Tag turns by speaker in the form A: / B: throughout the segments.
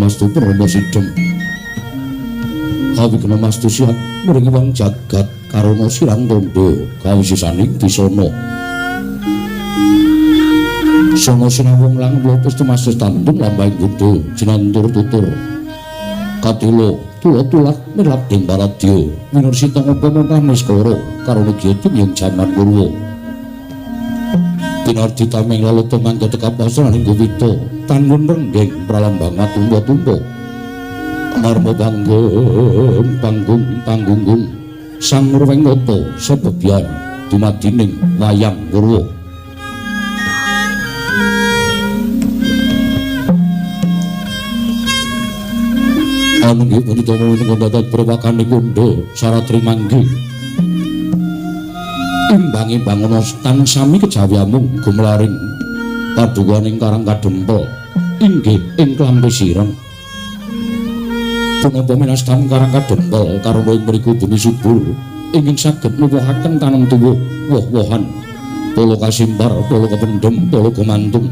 A: Mastu Prabu Sidhem Kawigna Mastu siap muring wong jagat karana sirang tondo kawisisaning disana Sono sinawung lang lopes tumastus tandung lambang gudo jinantur tutur katilo tulo-tulat nilap ing baradya minursita ngopo manis koro karana gyutum yang jaman purwa Pinardi tameng lalu teman ketekap pasraning gowito tangun renggeng pralambang tumbo-tumbo marmo panggung sang ruweng noto sebebian dumadining wayang purwa anunggih punita mawini kondatat berwakani kondo saratri manggi imbangi bangono tan sami kejawiamung gumelaring padukaning Karang Kadempel inggih ing klambi sireng punapa minastan Karang Kadempel karana ing mriku bumi subur ingin saged nuwuhaken tanem tuwuh woh-wohan polo kasimbar polo kependhem polo gumantung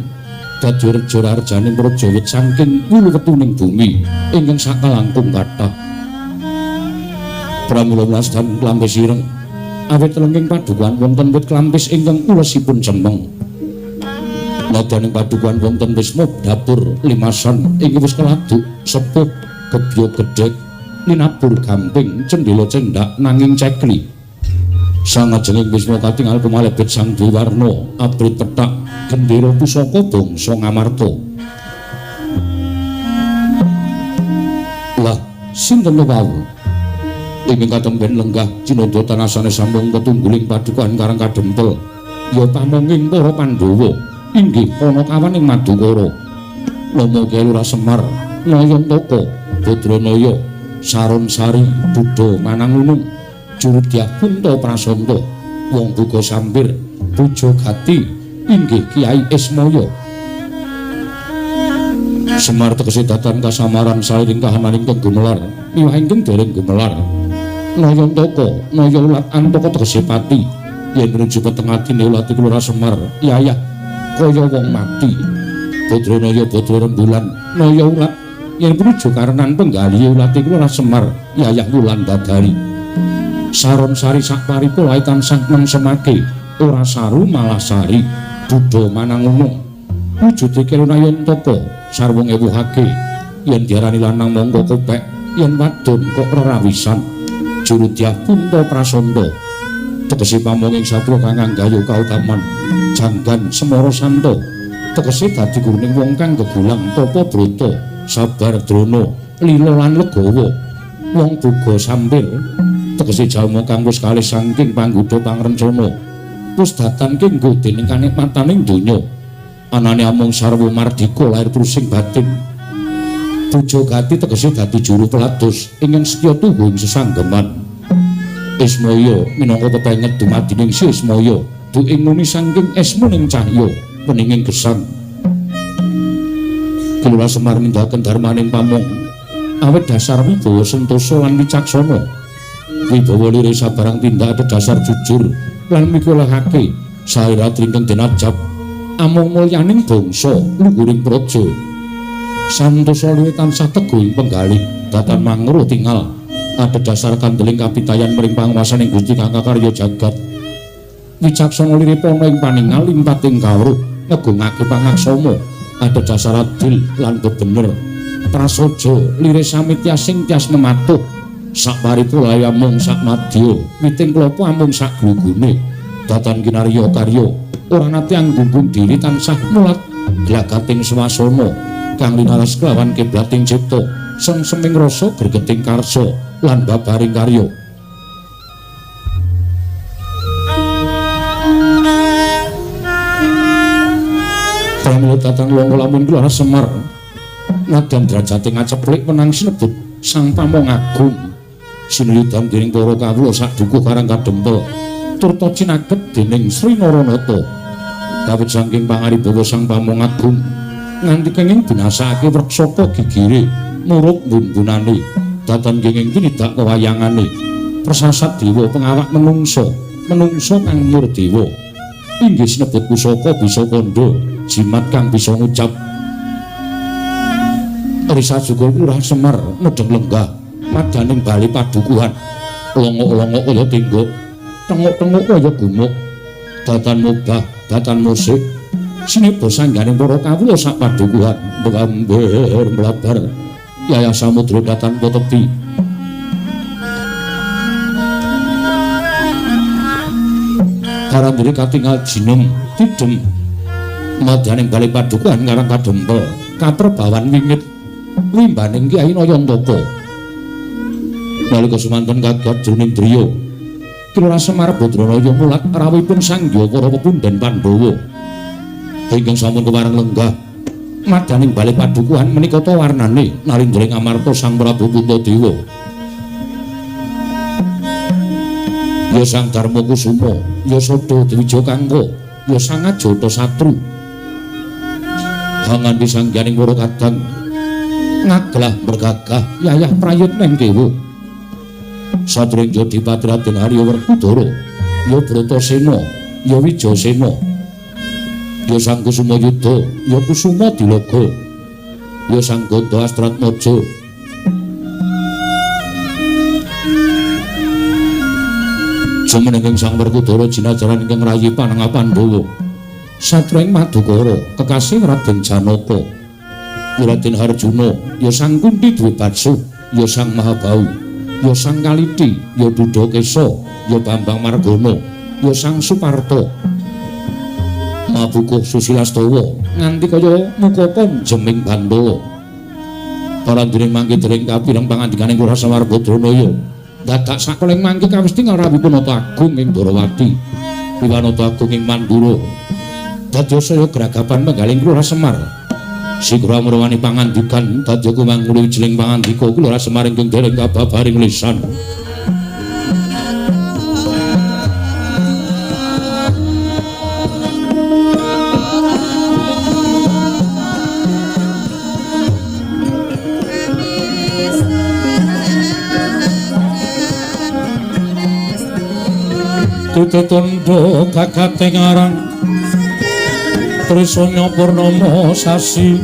A: dadi reja arjaning praja wit saking wuluwetuning bumi ingkang sakalangkung kathah pramila minastan klambi sireng awit lengking padukan wonten wit klampis ingkang ulesipun cemeng nadaning padukan wonten wisma dapur limasan ingkang wis keladuk sepuh gebya gedhek linabur gamping cendhela cendak nanging cekli sangajenging wisma katingal kumalebet sang Dewarna abrit petak gendera pusaka bangsa Ngamarta lah sinten wau ingkang katemben lenggah cinodha tanasane sambung ketungguling padukan Karang Kadempel ya pamonging para Pandhawa inggih ana kawaning Madukara Rama Kelurah Semar Nayantaka Badranaya Saron Sari Budha Manangunung Jurudyah Punta Prasanta Wong Buka Sampir Puja Gati inggih Kiai Ismaya Semar tegese datan kasamaran sairing kahananing gumelar miwah ingkang dereng gumelar Nayantaka Naya Ulat Antaka tegese pati yen menuju petengahing ulat Kelurah Semar yayah kaya wong mati Badranaya Badra Rembulan Naya Ulat yen menuju karenan penggali ulat Kelurah Semar yayah Wulan Dadari Saron Sari sakparipulahe tansah nang semake ora saru malah sari Budha Manangunung wujude kelo Nayantaka sarwa ngewuhake yen diarani lanang mongko kopek yen wadon kok rerawisan Jurudyah Punta Prasanta tegese pamonging satya kang anggayo kautaman janggan semara santa tegese dadi guruning wong kang gegulang tapa brata sabar drana lila lan legawa wong buga sampir tegese jalma kang wis kalih saking panggoda pangrencana wis datan kenggo dening kanikmataning donya anane amung sarwa mardika lair trusing batin Puja Gati tegese dadi juru pelados ingkang setya tuhu ing sesanggeman Ismaya minangka pepenget dumadining si Ismaya duing muni saking esmuning cahya peninging gesang Kelurah Semar nindakaken darmaning pamong awit dasar wibawa sentosa lan wicaksana wibawa lire sabarang tindak dasar jujur lan mikulahake saira ingkang denajab amung mulyaning bangsa luhuring praja santosa lire tansah teguh ing penggalih datan mangro tinggal adhedhasar kandeling kapitayan mring panguwasaning Gusti kang kakarya jagat wicaksana lire pana ing paningal limpating kawruh ngegungake pangaksama adhedhasar adil lan bebener prasaja lire samitya sing tias mematuh sakparipulahe amung sakmadya witing klapa amung saglugune datan kinarya karya ora nate anggung diri tansah mulat glagating swasana kang linaras kelawan kiblating cipta semseming rasa gregeting karsa lan babaring karya pramila datang longo lamun Kelurah Semar nadyan drajate ngaceplik menang sinebut sang pamong agung sinuyudan dening para kawula sadukuh Karang Kadempel turta cinaket dening Sri Naranata kawit saking pangaribawa sang pamong agung nganti kenging binasake wreksaka gigire muruk bumbunane datan kenging tinidak kewayangane persasat dewa pengawak menungso kang murdewa inggih sinebut pusaka bisa kandha jimat kang bisa ngucap Risa Jugul Lurah Semar nedeng lenggah madaning bali padukuhan longo-longo kaya tingguk tenguk-tenguk kaya gumuk datan mubah datan musik sinebo sangganing para kawula sak padukuhan mlamber mlabar yaya samudra datan potepi karandiri katingal jinem tidem madaning bali padukuhan ngarang kadempel kaperbawan wingit limbaning Kyai Nayantaka nalika semanten kagat jroning driya Kira Semar Badranaya mulat rawuhipun sangya para pepundhen Pandhawa ingkang sampun kewareng lenggah madaning bali padukuhan menika ta warnane narindring amarta Sang Prabu Puntadewa ya Sang Darma Kusuma ya Sada Dwija Kangka ya Sang Ajata Satru hangandi sangganing para kadang ngaglah bergagah yayah prayitning kewu Satring Jodipati Raden Harya Werkudara ya Bratasena ya Wijasena ya Sang Kusuma Yudha ya Kusuma Dilaga ya Sang Ganda Astratmaja jumenenging Sang Werkudara jinajaran ingkang rayi panengah Pandhawa Satring Madukara kekasih Raden Janaka Raden Harjuna ya Sang Kunti Dwipatsu ya Sang Mahabau ya Sang Kaliti ya Dudakesa ya Bambang Margana ya Sang Suparta Mabukuh Susilastawa nganti kaya mukapon jeming Bandawa parandiring mangke dereng kapireng pangandikaning Lurah Semar Badranaya dadak sakeleng mangke kawesti ngarawipun Nata Agung ing Darawati Wiwanata Agung ing Mandura dadya saya gragapan menggaling Lurah Semar Sigra mrawani pangandikan dadya kumanguli wijiling pangandika Lurah Semar ingkang dereng kababaring lisan Tututundha gagating aran Trisanya Purnama sasi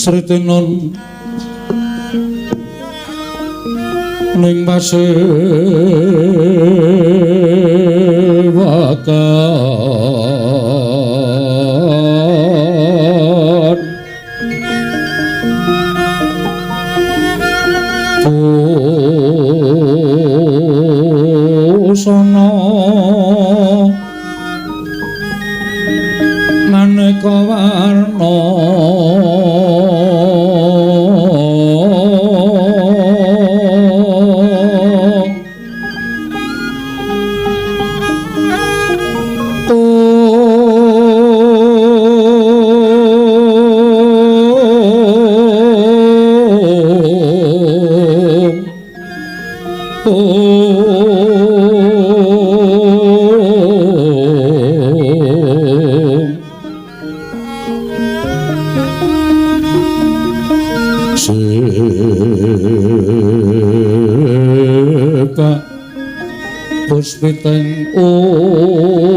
A: Sritenon ning pasewakan busana maneka warna puspiteng udyono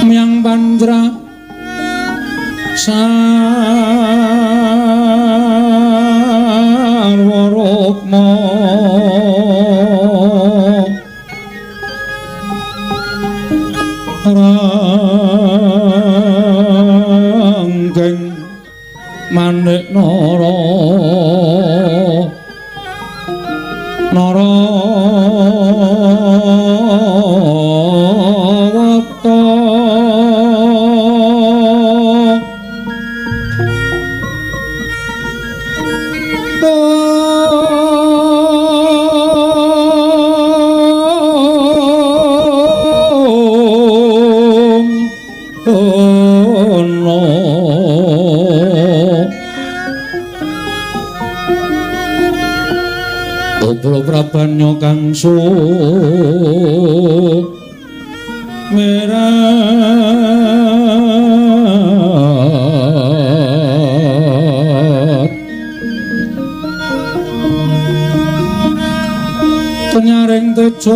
A: miang pandra sarwarukma manik nara wata Pulau Prabanyo kang sumerat penyaring tejo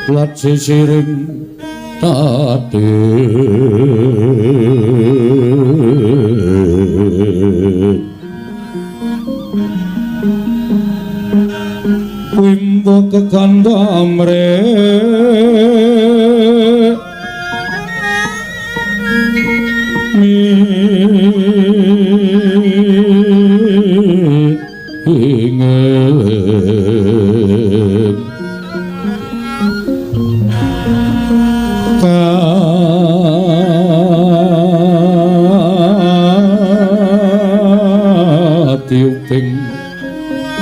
A: lat sisiring tate wimbo kekandamre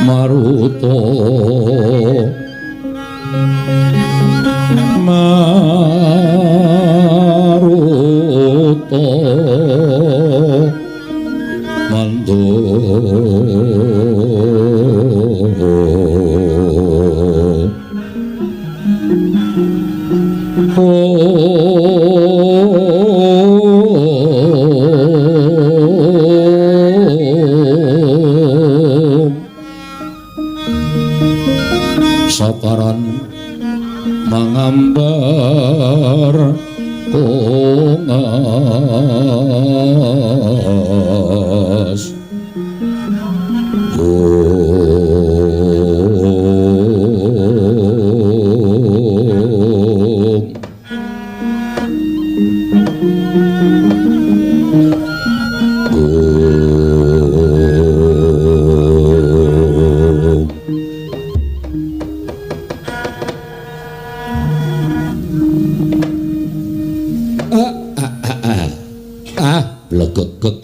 A: Maruta saparan mangambar kongas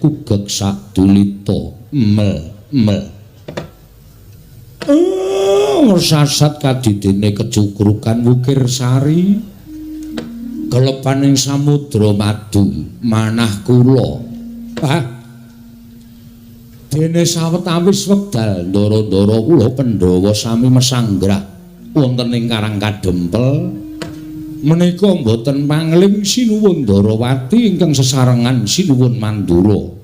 A: kugek sadulita mel sasat kadidene kecukrukan wukir sari kelepaning samudra madu manah kula dene sawetawis wekdal ndara-ndara kula Pandhawa sami mesanggrah wonten ing Karang Kadempel menika mboten pangling sinuwun Ndarawati ingkang sesarengan sinuwun Mandura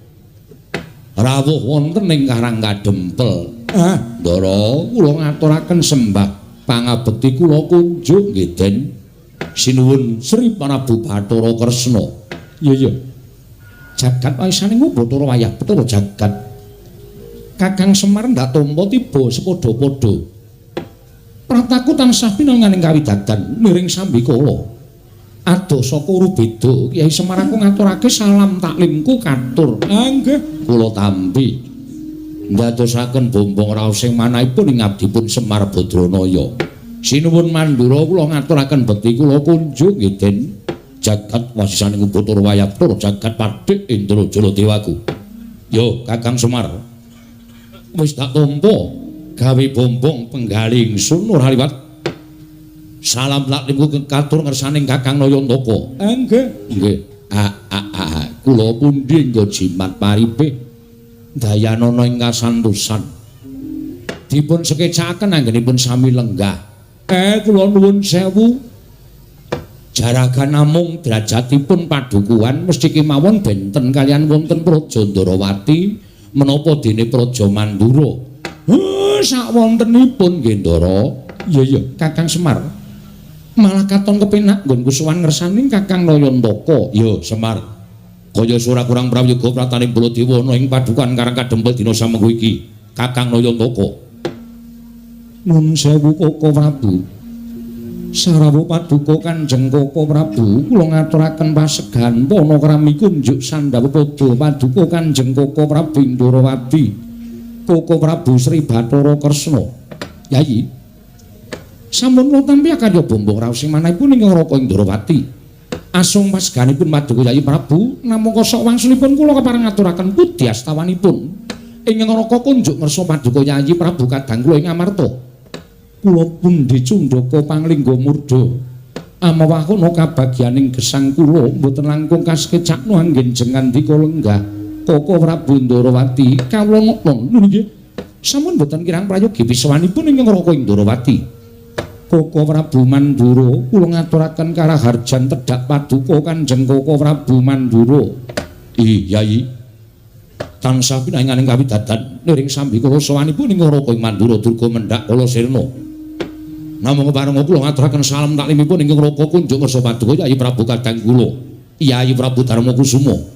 A: rawuh wonten ing Karang Kadempel. Ndara kula ngaturaken sembah pangabekti kula kunjuk nggih Den sinuwun Sri Prabu Bathara Kresna. Iya jagat waisane Bathara wayah Bathara jagat Kakang Semar ndak tampa tiba sepadha-padha prataku tansah pinanganing kawidadan miring sambikala adoh saka Rubeda Kyai Semar aku ngaturake salam taklimku katur nggih kula tampi ndadosaken bombong raos sing manahipun ing abdipun Semar Badranaya sinuwun Mandura kula ngaturaken bekti kula kunjuk nggih Den jagat wasisaning Bathara wayah Bathara jagat Padhik Indra Jaladewaku yo Kakang Semar wis tak tampa gawe bombong penggaling sun ora liwat salam taklimku katur ngersaning Kakang Nayantaka nggih kula pundi nggo jimat paripe dayanana ing kasantosan dipun sekecakaken anggenipun sami lenggah kula nuwun sewu jaragan namung derajatipun padukuhan mesti kemawon benten kalian wonten Praja Ndarawati menapa dene Praja Mandura sak wontenipun nggih Ndara. Iya Kakang Semar. Malah katon kepenak nggonku sowan ngersaning Kakang Nayantaka. Ya Semar. Kaya sura kurang prayoga prataning Baladewa ana ing padukan Karang Kadempel dina samengko iki. Kakang Nayantaka. Nuwun sewu Koko Prabu. Sarawuh paduka Kanjeng Koko Prabu kula ngaturaken pasegan panakrami kunjuk sandhawuh padha paduka Kanjeng Koko Prabu Ndarawati. Koko Prabu Sri Bathara Kresna. Yayi. Sampun kula tampi karya bombong raos sing manahipun ing Raka Ndarawati. Asung pasganipun paduka Yayi Prabu namung kosok wangsulipun kula kepareng ngaturaken pudi astawanipun ing Raka kunjuk ngersa paduka Yayi Prabu kadang kula ing Amarta. Kula pundi cundhaka panglingga murda. Amawah kono kabagyaning gesang kula mboten langkung kaskecakno anggen jengandika lenggah. Koko Prabu Ndarawati kawula ngokon nggih sampun boten kirang prayogi biswanipun ing Raka Ndarawati. Koko Prabu Mandura kula ngaturaken karaharjan tedhak paduka Kanjeng Koko Prabu Mandura. Yayi tansah pinanganing kawidadan niring sambikala sawanipun ing Raka Mandura durga mendhak kala sirna. Namung kepareng kula ngaturaken salam taklimipun ing Raka kunjuk ngersa paduka Yayi Prabu kadang kula Yayi Prabu Darmakusuma.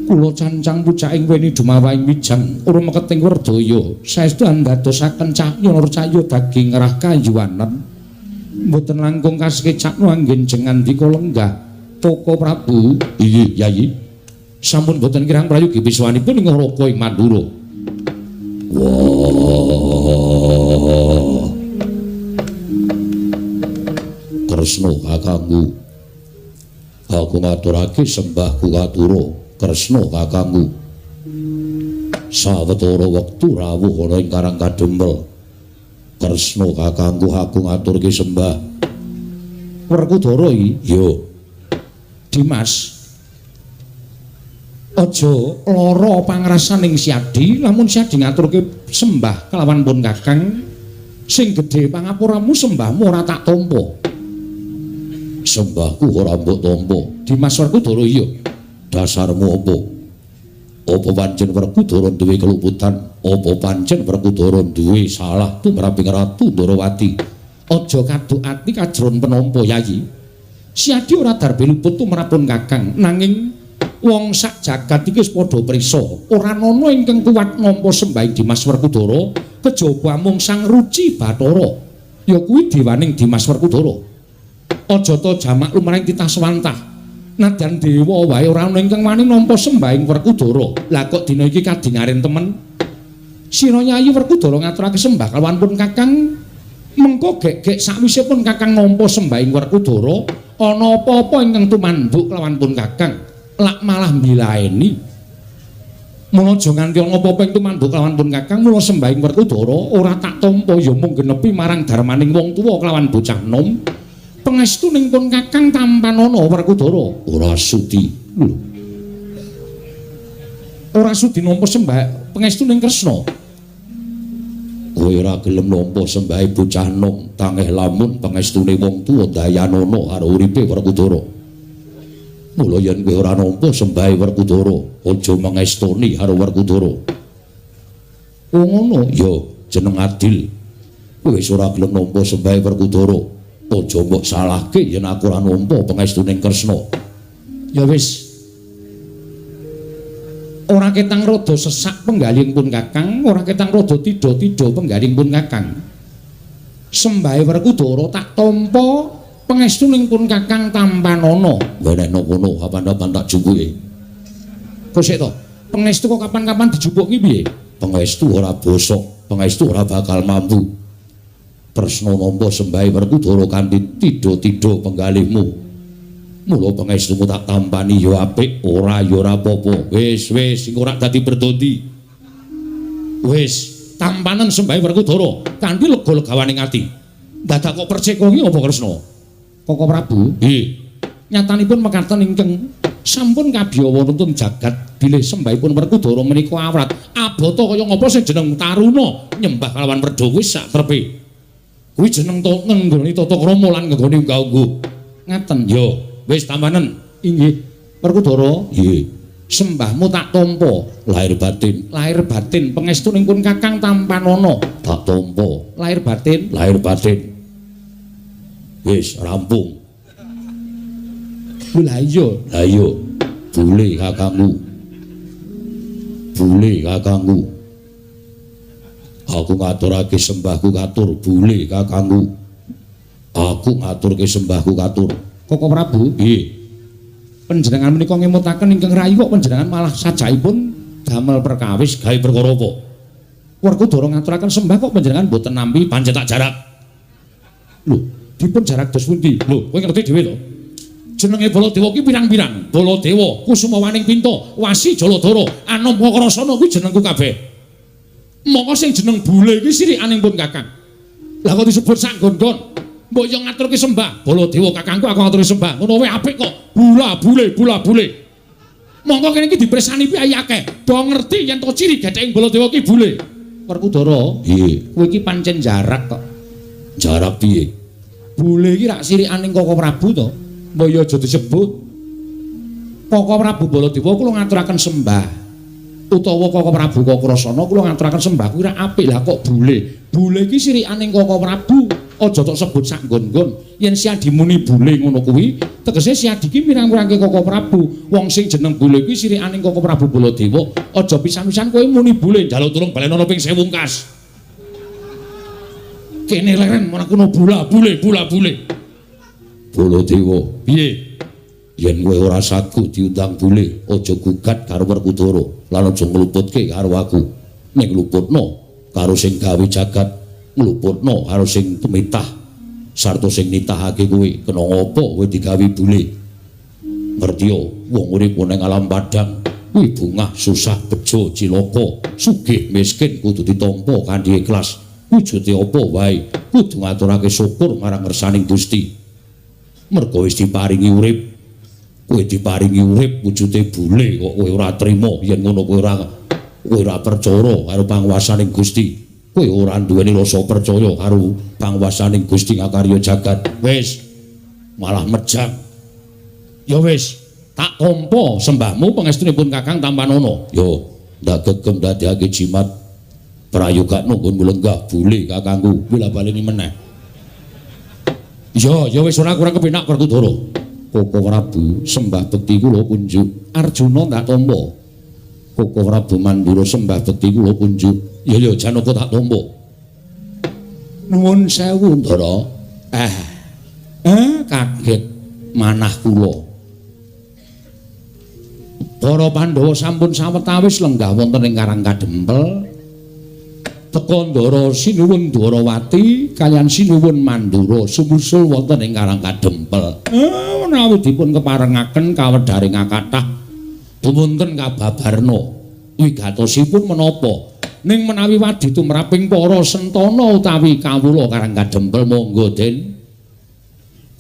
A: Kula cancang pucaking weni dumawaing wijang urung meketing werdaya saestu andadosaken cahya cahya daging rah kayuwanen mboten langkung kasekecakno anggen jengandika lenggah Koko Prabu. Iya Yayi sampun mboten kirang prayogi biswanipun ing Raka ing Mandura. Wah Kresna kakangku aku ngaturake sembahku katura Kresna kakangku sawetara wektu rawuh ana ing Karang Kadempel. Kresna kakangku aku ngaturke sembah. Werkudara iki, yo. Dimas. Aja lara pangrasaning Siadi, lamun Siadi ngaturke sembah kelawan pun Kakang, sing gedhe pangapuramu sembahmu ora tak tampa. Sembahku ora mbok tampa. Dimas Werkudara iya. Dasarmu apa? Apa pancen Werkudara duwe keluputan? Apa pancen Werkudara duwe salah tumraping Ratu Ndarawati? Aja kaduk ati kajron penampa Yayi. Siadi ora darbe luput tumrapun Kakang, nanging wong sak jagat iki wis padha prisa, ora ana ingkang kuwat nampa sembahing Dimas Werkudara kejaba mung Sang Ruci Bathara. Ya kuwi dewaning Dimas Werkudara. Aja ta jamak lumrahing titah swantah. Nadyan dewa wae ora ana ingkang wani nampa sembahing Werkudara. Lah kok dina iki kadingaren temen. Sira Nyayi Werkudara ngaturake sembah kalawan pun Kakang. Mengko gek-gek sakwise pun Kakang nampa sembahing Werkudara, ana apa-apa ingkang tumanduk kalawan pun Kakang. Lak malah mbilaeni. Mula aja nganti ana apa-apa ing tumanduk kalawan pun Kakang, mula sembahing Werkudara ora tak tampa ya mung genepi marang darmaning wong tuwa kelawan bocah nom. Pangestuning pun Kakang tampanana Werkudara ora sudi. Lho. Ora sudi nampa sembah pangestuning Kresna. Kowe ora gelem nampa sembahe bocah nom, tangeh lamun pangestune wong tuwa dayanana karo uripe Werkudara. Mula yen kowe ora nampa sembahe Werkudara, aja mangestoni karo Werkudara. Oh ngono, ya jeneng adil. Kowe wis ora gelem nampa sembahe Werkudara, aja mbok salahke yen aku ora nampa pangestuning Kresna. Ya wis. Ora ketang rada sesak penggaling pun Kakang, ora ketang rada tida-tida penggaling pun Kakang. Sembahe Werkudara tak tampa, pangestuning pun Kakang tampanana. Wenehna kono kapan-kapan tak jumpuke. Kok sik to? Pangestu kok kapan-kapan dijupuk ki piye? Pangestu ora bosok, pangestu ora bakal mampu. Tresna nampa sembahe Werkudara kanthi tida-tida penggalihmu. Mula pangestumu tak tampani ya apik, ora ya ora apa-apa. Wis sing ora dadi berdondi. Wis tampanen sembahe Werkudara kanthi lega-legawaning ati. Dadak kok percekongi apa Kresna? Koko Prabu? Nggih. Nyatanipun mekaten ingkang sampun kabiyawa nuntun jagat bilih sembahipun Werkudara menika awrat. Abata kaya ngapa sing jeneng Taruna nyembah kalawan Werda wis sak trepe. Kuwi jeneng ngenggoni tata krama lan ngenggoni unggah-ungguh. Ngaten ya. Wis tampanen. Inggih. Werkudara? Nggih. Sembahmu tak tampa lahir batin pangestuning pun Kakang tampanana tak tampa lahir batin wis rampung. Lah iya bule kakangku aku ngaturake sembahku katur bule kakangku aku ngaturke sembahku katur. Koko Prabu? Nggih. Panjenengan menika ngemutaken ingkang rayi kok panjenengan malah sajaipun damel perkawis gawe perkara apa? Werkudara ngaturaken sembah kok panjenengan mboten nampi pancen tak jarak. Lho, dipun jarak dos pundi? Lho, kowe ngerti dhewe to? Jenenge Baladewa ki pirang-pirang? Baladewa, Kusumawaning Pinta, Wasi Jaladara, Anampa Krasana kuwi jenengku kabeh. Mongko sing jeneng bule iki sirikaning pun Kakang. Lah kok disebut sak nggon-nggon? Mbok yo ngaturke sembah, Baladewa kakangku aku ngaturke sembah. Ngono wae apik kok. Bula bule. Monggo kene iki dipresani piye akeh. Do ngerti yen to ciri getheke Baladewa ki bule. Werkudara? Nggih. Kowe iki pancen jarak kok. Jarak piye? Bule iki rak sirikaning Koko Prabu to. Mbok yo aja disebut. Koko Prabu Baladewa kula ngaturaken sembah. Utawa Koko Prabu Kakrasana kula ngaturaken sembah kuwi rak apik. Lah kok bule? Bule iki sirikaning Koko Prabu. Aja tok sebut sak nggon-nggon. Yen Siadi muni bule ngono kuwi, tegese Siadi ki mirang-mirangke Koko Prabu. Wong sing jeneng bule kuwi sirikaning Koko Prabu Baladewa. Aja pisan-pisan kowe muni bule, njaluk tulung balenono ping 1000 kas. Kene leren ana kono bule. Baladewa, piye? Yen kowe ora sagu diundang bule, aja gugat karo Werkudara, lan aja ngluputke karo aku. Ning ngluputno karo sing gawe jagat. Ngluputno karo sing tumitah sarta sing nitahake kowe kena ngapa kowe digawe bule. Ngerti yo wong urip ning alam padang kuwi bungah susah bejo cilaka sugih miskin kudu ditampa kanthi ikhlas wujude apa wae kudu ngaturake syukur marang ngersaning Gusti merga wis diparingi urip kowe diparingi urip wujude bule kok kowe ora trima yen ngono kowe ora percaya karo panguwasaning Gusti kowe ora duweni rasa percaya karo panguwasaning Gusti ngakarya jagat wis malah mejang ya wis tak tampa sembahmu pangestunipun Kakang Tampanono yo ndak gegem dadekake jimat prayogakno nggon lenggah bule kakangku kuwi baleni meneh ya wis ora kurang kepenak Werkudara Koko Prabu sembah bekti kula kunjuk Arjuna tak tampa Koko Prabu Mandura sembah bekti kula kunjuk ya Janaka tak tampa nuwun sewu Ndara kaget manah kula para Pandhawa sampun sawetawis lenggah wonten ing Karang Kadempel teka Ndara sinuwun Dwarawati kaliyan sinuwun Mandura sumusul wonten ing Karang Kadempel menawi dipun keparengaken kawedharing kathah dumunten kababarna wigatosipun menapa ning menawi wadi tumraping para sentana utawi kawula Karang Kadempel monggo Den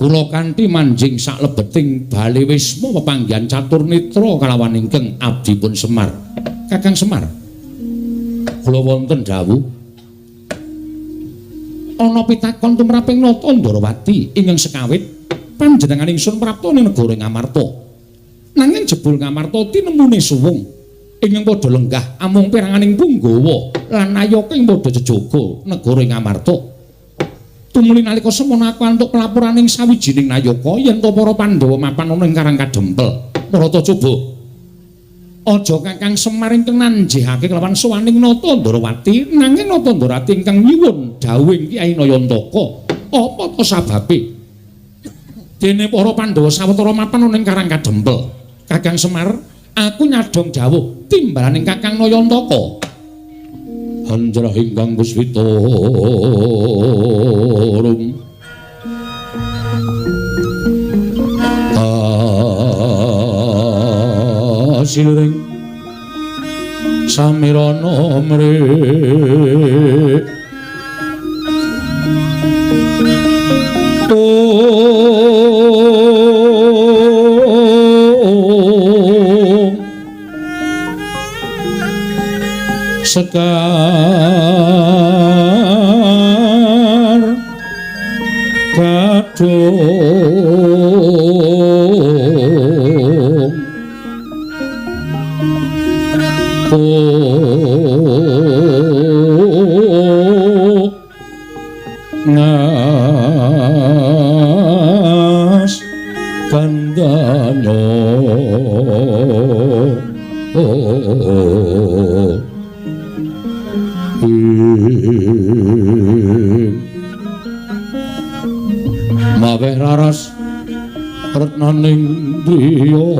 A: kula kanthi manjing saklebeting bali wisma pepanggihan catur nitra kalawan ingkang abdipun Semar Kakang Semar kula wonten dawuh ana pitakon tumraping Nata Ndarawati ingkang sekawit panjenengan ingsun prapta ing negara Ngamarta nanging jebul Ngamarta tinemune suwung ingkang padha lenggah amung piranganing Punggawa lan Nayaka ing padha jejaga negara Ngamarta tumuli nalika semana aku antuk pelaporan ing sawijining Nayaka yen to para Pandhawa mapan ana ing Karang Kadempel Marata coba aja Kakang Semar ingkang nanjihake kelawan sowaning Nata Ndarawati nanging Nata Ndarawati ingkang nyuwun dawuh Kyai Nayantaka apa to sababe dene para Pandhawa sawetara mapan ana ing Karang Kadempel Kakang Semar aku nyadong dawuh timbalaning Kakang Nayantaka Anjra ingkang puspita rum silring samirana mrih sekar kadung ngas kandanya maweh raras retnaning driya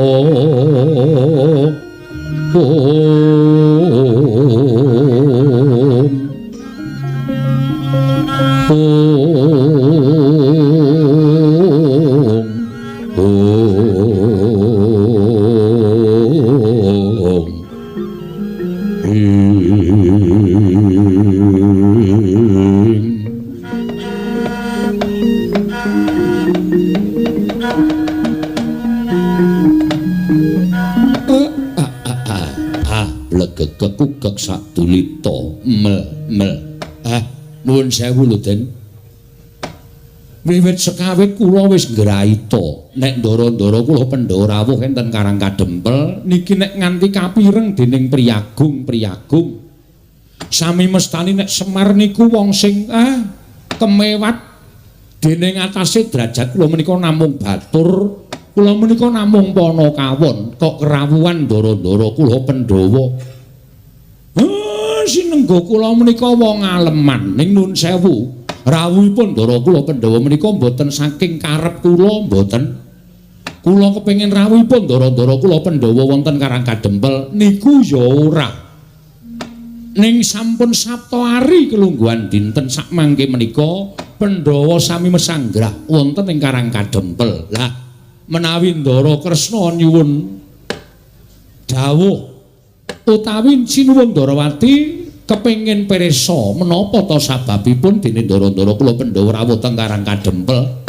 A: kekukek satulita mel nuwun sewu lho Den wiwit sekawit kula wis nggraita nek ndara-ndara kula Pandhawa rawuh enten Karang Kadempel niki nek nganti kapireng dening Priyagung sami mestani nek Semar niku wong sing kemewat dening atase derajat kula menika namung batur kula menika namung Panakawon kok kerawuhan ndara-ndara kula Pandhawa sinengga kula menika wong aleman ning nuwun sewu rawuhipun ndara kula Pandhawa menika mboten saking karep kula mboten kula kepengin rawuhipun ndara-ndara kula Pandhawa wonten Karang Kadempel niku ya ora ning sampun Sabtu ari kelungguhan dinten sak mangke menika Pandhawa sami mesanggrah wonten ing Karang Kadempel lah menawi ndara Kresna nyuwun dawuh utawi Sinuwun Ndarawati kepengin pirsa menapa ta sababipun dene Ndara-ndara kula Pandhawa rawuh teng Karang Kadempel.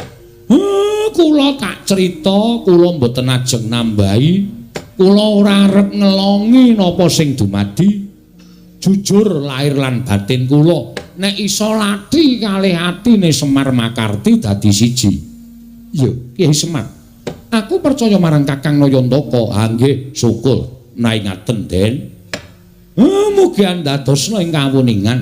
A: Kula tak crita, kula mboten ajeng nambahi, kula ora arep ngelongi napa sing dumadi. Jujur lahir lan batin kula nek iso lati kalih atine Semar Makarti dadi siji. Yo, Kyai Semar. Aku percaya marang Kakang Nayantaka. Nggih, syukur. Nai ngaten, Den. Mugi andadosna ing kawuningan.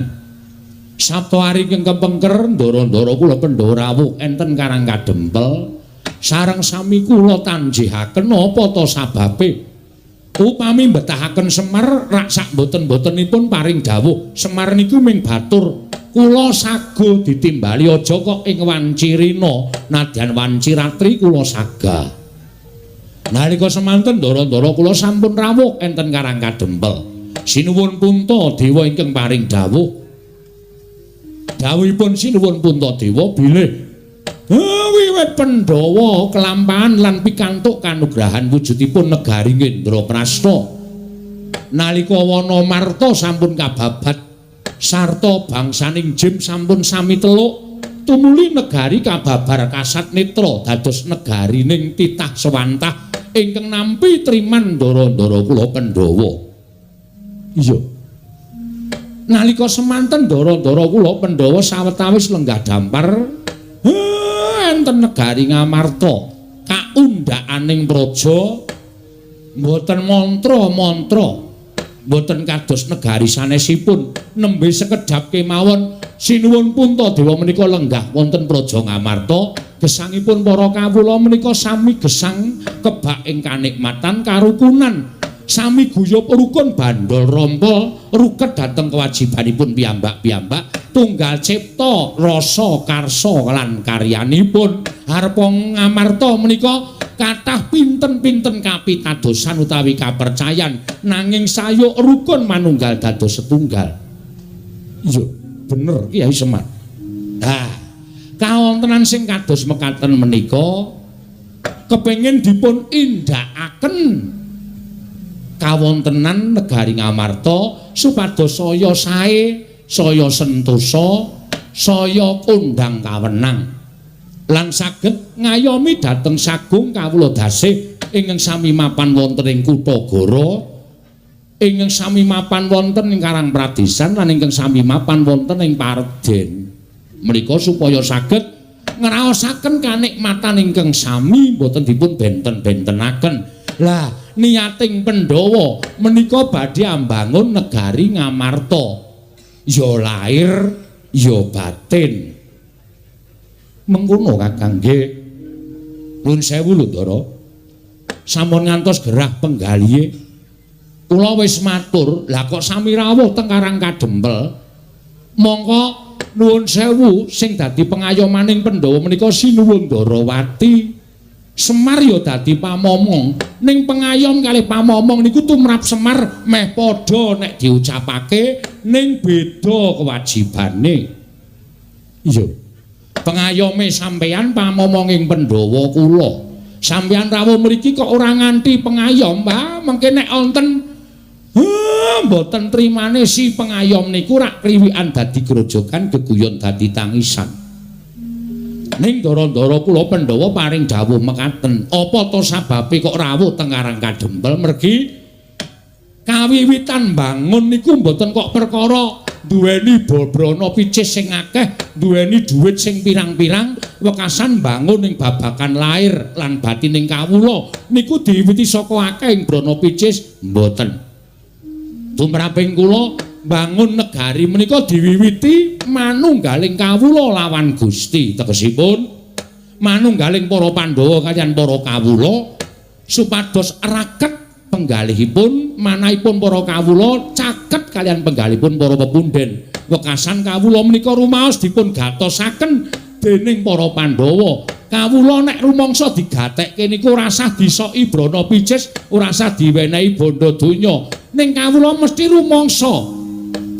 A: Sabtu ari ing kepengker ndara-ndara kula Pandhawa rawuh enten Karang Kadempel. Sareng sami kula tanjihaken apa ta sababe? Upami mbetahaken Semar rak sak boten-botenipun paring dawuh. Semar niku ming batur. Kula sago ditimbali aja kok ing Wancirina, nadyan Wanciratri kula sagah. Nalika semanten ndara-ndara kula sampun rawuh enten Karang Kadempel. Sinuwun Punta Dewa ingkang paring dawuh. Dawuhipun Sinuwun Punta Dewa bilih wiwit Pandhawa kelampahan lan pikantuk kanugrahan wujudipun negari Ngendraprasta. Nalika wana marta sampun kababat sarta bangsaning Jim sampun sami teluk, tumuli negari kababar kasat netra dados negarining titah sewantah ingkang nampi triman ndara-ndara kula Pandhawa. Iya. Nalika semanten ndara-ndara kula Pandhawa sawetawis lenggah dampar enten negari Ngamarta kaundhakaning praja mboten mantra-mantra, mboten kados negari sanesipun nembe sekedhap kemawon Sinuwun Punta Dewa menika lenggah wonten praja Ngamarta. Gesangipun para kawula menika sami gesang kebak ing kanikmatan karukunan, sami guyub rukun bandol rompol ruket dhateng kewajibanipun piyambak-piyambak tunggal cipta rasa karsa lan karyanipun. Harpa Ngamarta menika kathah pinten-pinten kapitadosan utawi kapercayan nanging sayuk rukun manunggal dados setunggal. Iya bener Kyai Semar. Kawontenan sing kados mekaten menika kepengin dipun indakaken kawontenan negari Ngamarta supados saya sae, saya sentosa, saya kondang kawenang lan saged ngayomi dhateng sagung kawula dasih ingkang sami mapan wonten ing Kutha Goro, ingkang sami mapan wonten ing Karang Pradesan lan ingkang sami mapan wonten ing Paredèn. Menika supaya saged ngraosaken kanikmatan ingkang sami boten dipun benten-bentenaken. Lah niating Pandhawa menika badhe ambangun negari Ngamarta. Ya lahir ya batin. Mengkono Kakang nggih. Nuwun sewu lho Ndara. Sampun ngantos gerah penggalihe. Kula wis matur, lah kok sami rawuh teng Karang Kadempel. Mongko nuwun sewu sing dadi pengayomaning Pandhawa menika Sinuwun Ndarawati. Semar ya dadi pamomong, ning pengayom kalih pamomong niku tumrap Semar meh padha nek diucapake ning beda kewajibane. Iya. Pengayome sampeyan pamomonging Pandhawa kula. Sampeyan rawuh mriki kok ora nganti pengayom, Mbah, mengke nek wonten mboten trimane si pengayom niku rak kriwikan dadi grojogan geguyon dadi tangisan. Ning ndara-ndara kula Pandhawa paring dawuh mekaten, apa to sababe kok rawuh teng Karang Kadempel mergi kawiwitan bangun niku mboten kok perkara duweni bobrana picis sing akeh, duweni dhuwit sing pirang-pirang, wekasan bangun ing babakan lair lan batining kawula niku diwiwiti saka akeh ing brana picis mboten. Tumraping kula bangun negari menika diwiwiti manunggaling kawula lawan Gusti, tegesipun manunggaling para Pandhawa kaliyan para kawula supados raket penggalihipun manahipun para kawula caket kaliyan penggalihipun para pepundhen. Wekasan kawula menika rumaos dipun gatosaken dening para Pandhawa. Kawula nek rumangsa digatekke niku ora usah disoki brana picis, ora usah diwenehi bondo donya. Ning kawula mesti rumangsa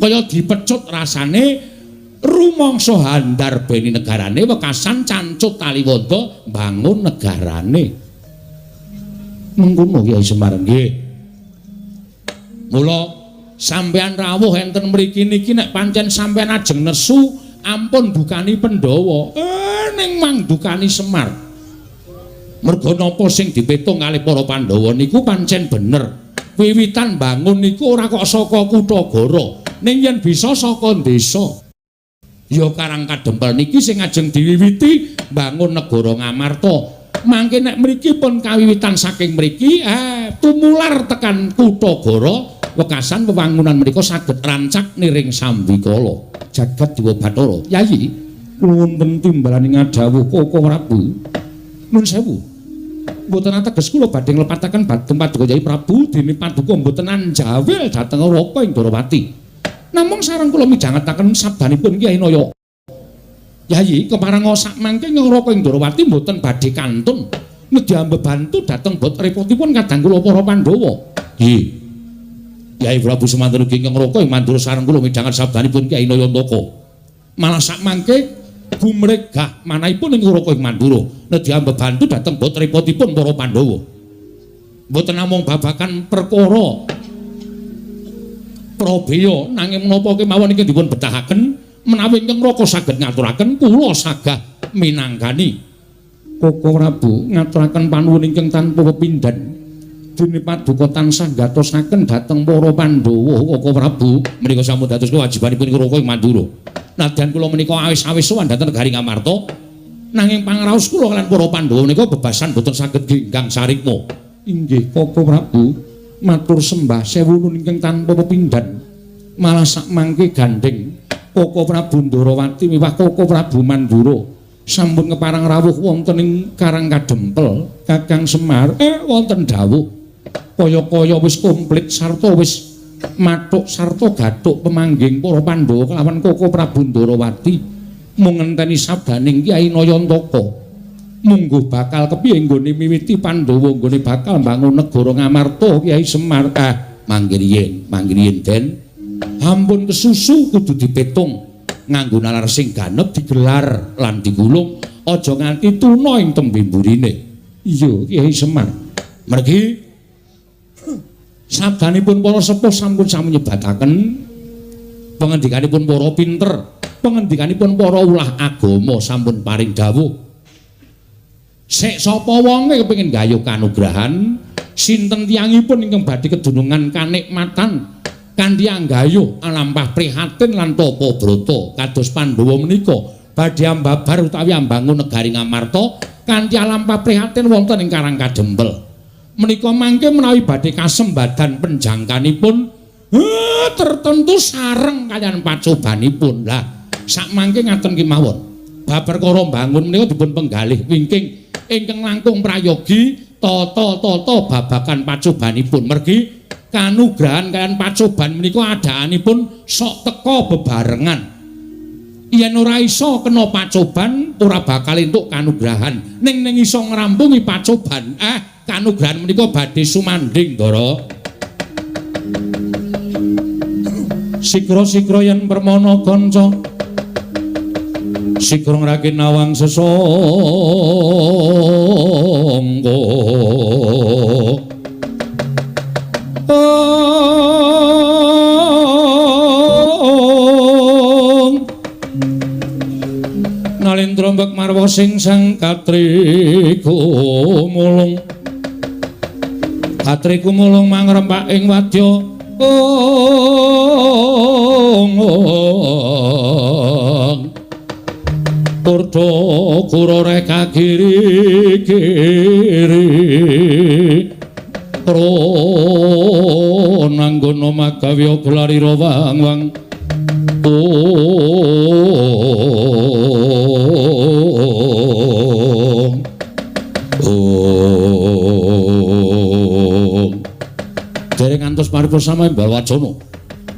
A: kaya dipecut rasane rumangsa handar beni negarane wekasan cancut Taliwonda bangun negarane. Mengkono Kyai Semar nggih. Mula sampeyan rawuh enten mriki niki nek pancen sampeyan ajeng nesu ampun dukani Pandhawa. Ning mang dukani Semar. Merga napa sing dipetung kalih para Pandhawa niku pancen bener. Wiwitan bangun niku ora kok saka Kutagara, ning yen bisa saka desa. Ya Karang Kadempel niki sing ajeng diwiwiti bangun negara Ngamarta. Mangke nek mriki pun kawiwitan saking mriki tumular tekan Kutagara, wekasan wewangunan menika saged rancak niring Sambikala. Jagat Dewa Bathara. Yayi, wonten timbalaning adhawuh Koko Prabu. Nuwun sewu. Mboten ateges kula badhe nglepataken dhateng Paduka Yai Prabu dene Paduka mboten anjawil dhateng Raka ing Darawati. Namung sareng kula midhangetaken sabdanipun Kyai Naya. Yayi, kepareng sak mangke ing Raka ing Darawati mboten badhe kantun nedhi mbebantu dhateng bot repotipun kadang kula para Pandhawa. Nggih. Kyai Prabu Semantara ing Raka ing Mandura sareng kula midhanget sabdanipun Kyai Naya Ntaka. Malah sak mangke gumregah manahipun ing Raka ing Mandura nedhi mbebantu dhateng bot repotipun para Pandhawa. Mboten namung babakan perkara Prabeya nanging menapa kemawon iki dipun betahaken menawi ingkang Raka saged ngaturaken kula sagah minangkani. Koko Prabu ngaturaken panuwun ingkang tanpa pepindhan dene Paduka tansah gatosaken dhateng para Pandhawa. Koko Prabu menika sampun dados kewajibanipun Raka ing Mandura. Nadyan kula menika awis-awis sowan dhateng negari Ngamarta nanging pangraos kula kaliyan para Pandhawa menika bebasan boten saged genggang sarikma. Inggih Koko Prabu, matur sembah sewu nuwun ingkang tanpa pepindhan. Malah sak mangke gandeng Koko Prabu Ndarawati miwah Koko Prabu Mandura sampun keparang rawuh wonten ing Karang Kadempel. Kakang Semar wonten dawuh kaya-kaya wis komplit sarta wis mathuk sarta gathuk pemangging para Pandhawa kelawan Koko Prabu Ndarawati mung ngenteni sabdaning Kyai Naya Ntaka. Mungguh bakal kepiye nggone miwiti Pandhawa nggone bakal mbangun negara Ngamarta Kyai Semar. Mangke riyen Den ampun kesusu kudu dipetung nganggo nalar sing ganep digelar lan digulung aja nganti tuna ing tembe mburine. Iya Kyai Semar. Mergi sabdanipun para sepuh sampun sami nyebataken pangendikanipun para pinter, pangendikanipun para ulah agama sampun paring dawuh. Sek sapa wonge kepengin gayuh kanugrahan, sinten tiyangipun ingkang badhe kedunungan kanikmatan kanthi anggayuh alampah prihatin lan tapa brata kados Pandhawa menika badhe ambabar utawi ambangun negari Ngamarta kanthi alampah prihatin wonten ing Karang Kadempel. Menika mangke menawi badhe kasembadan penjangkanipun tertentu sareng kaliyan pacobanipun. Lah sak mangke ngaten kemawon. Bab perkara bangun menika dipun penggalih wingking ingkang langkung prayogi tata-tata babagan pacobanipun. Mergi kanugrahan kaliyan pacoban menika adaanipun sok teka bebarengan. Yen ora iso kena pacoban ora bakal entuk kanugrahan. Ning iso ngrampungi pacoban, kanugrahan menika badhe sumanding Ndara. Sikra-sikra yen permana kanca sikra ngrake nawang sesangga nalendra mbek marwa sing sang katriku mulung mangrempak ing wadya Purda kurore kagiri-giri prananggono magawya glarira wang-wang dereng ngantos paripurna Embal Wacana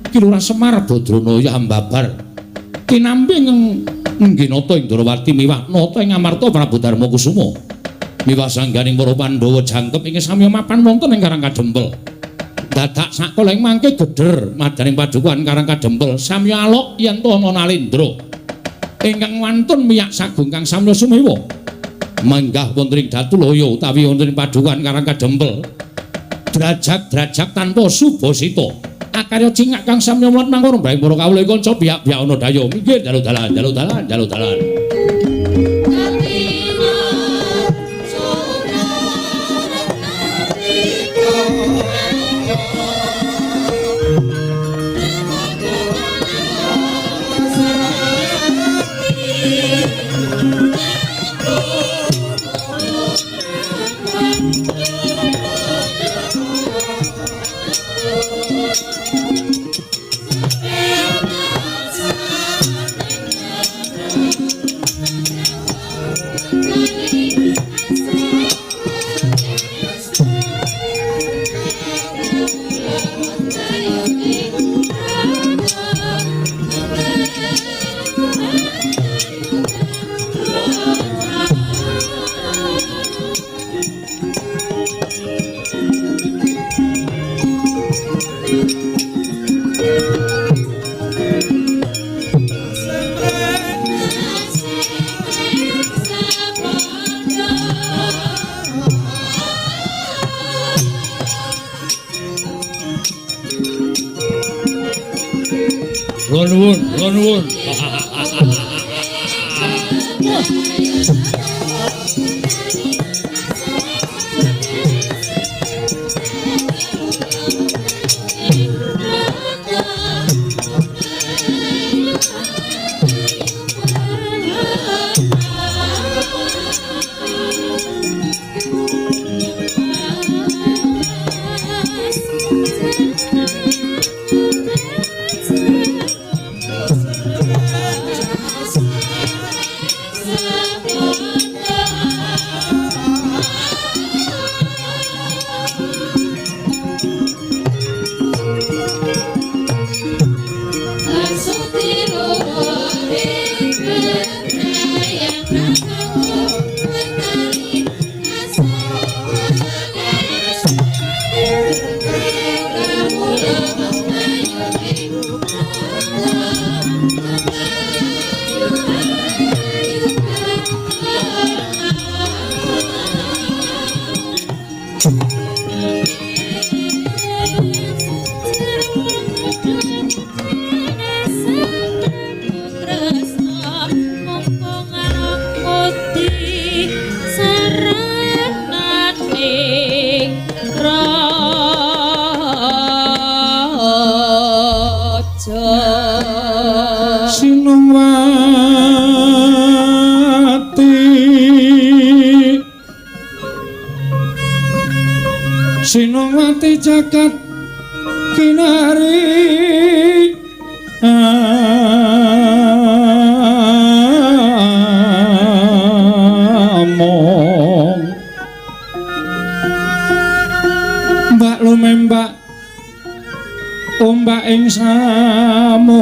A: Kilurah Semar Badranaya ambabar kinampi ngginata ing Darawati miwah nata ing Ngamarta Prabu Darmakusuma miwah sangganing para Pandhawa jangkep ing samya mapan wonten ing Karang Kadempel. Dadak sakala ing mangke gedher madaning padukan Karang Kadempel samya alok yen to ana Nalendra ingkang wantun miyak sagung kang samya sumewa manggah wonten ing Datulaya utawi wonten ing padukan Karang Kadempel. drajak tanpa subasita akarya cingak kang samyamulat mangkono bae para kawula kanca biak-biak ana daya minggir dalu dalan Kula nuwun. Sinowati jagat kinari among mbak lumembak ombak ing samudra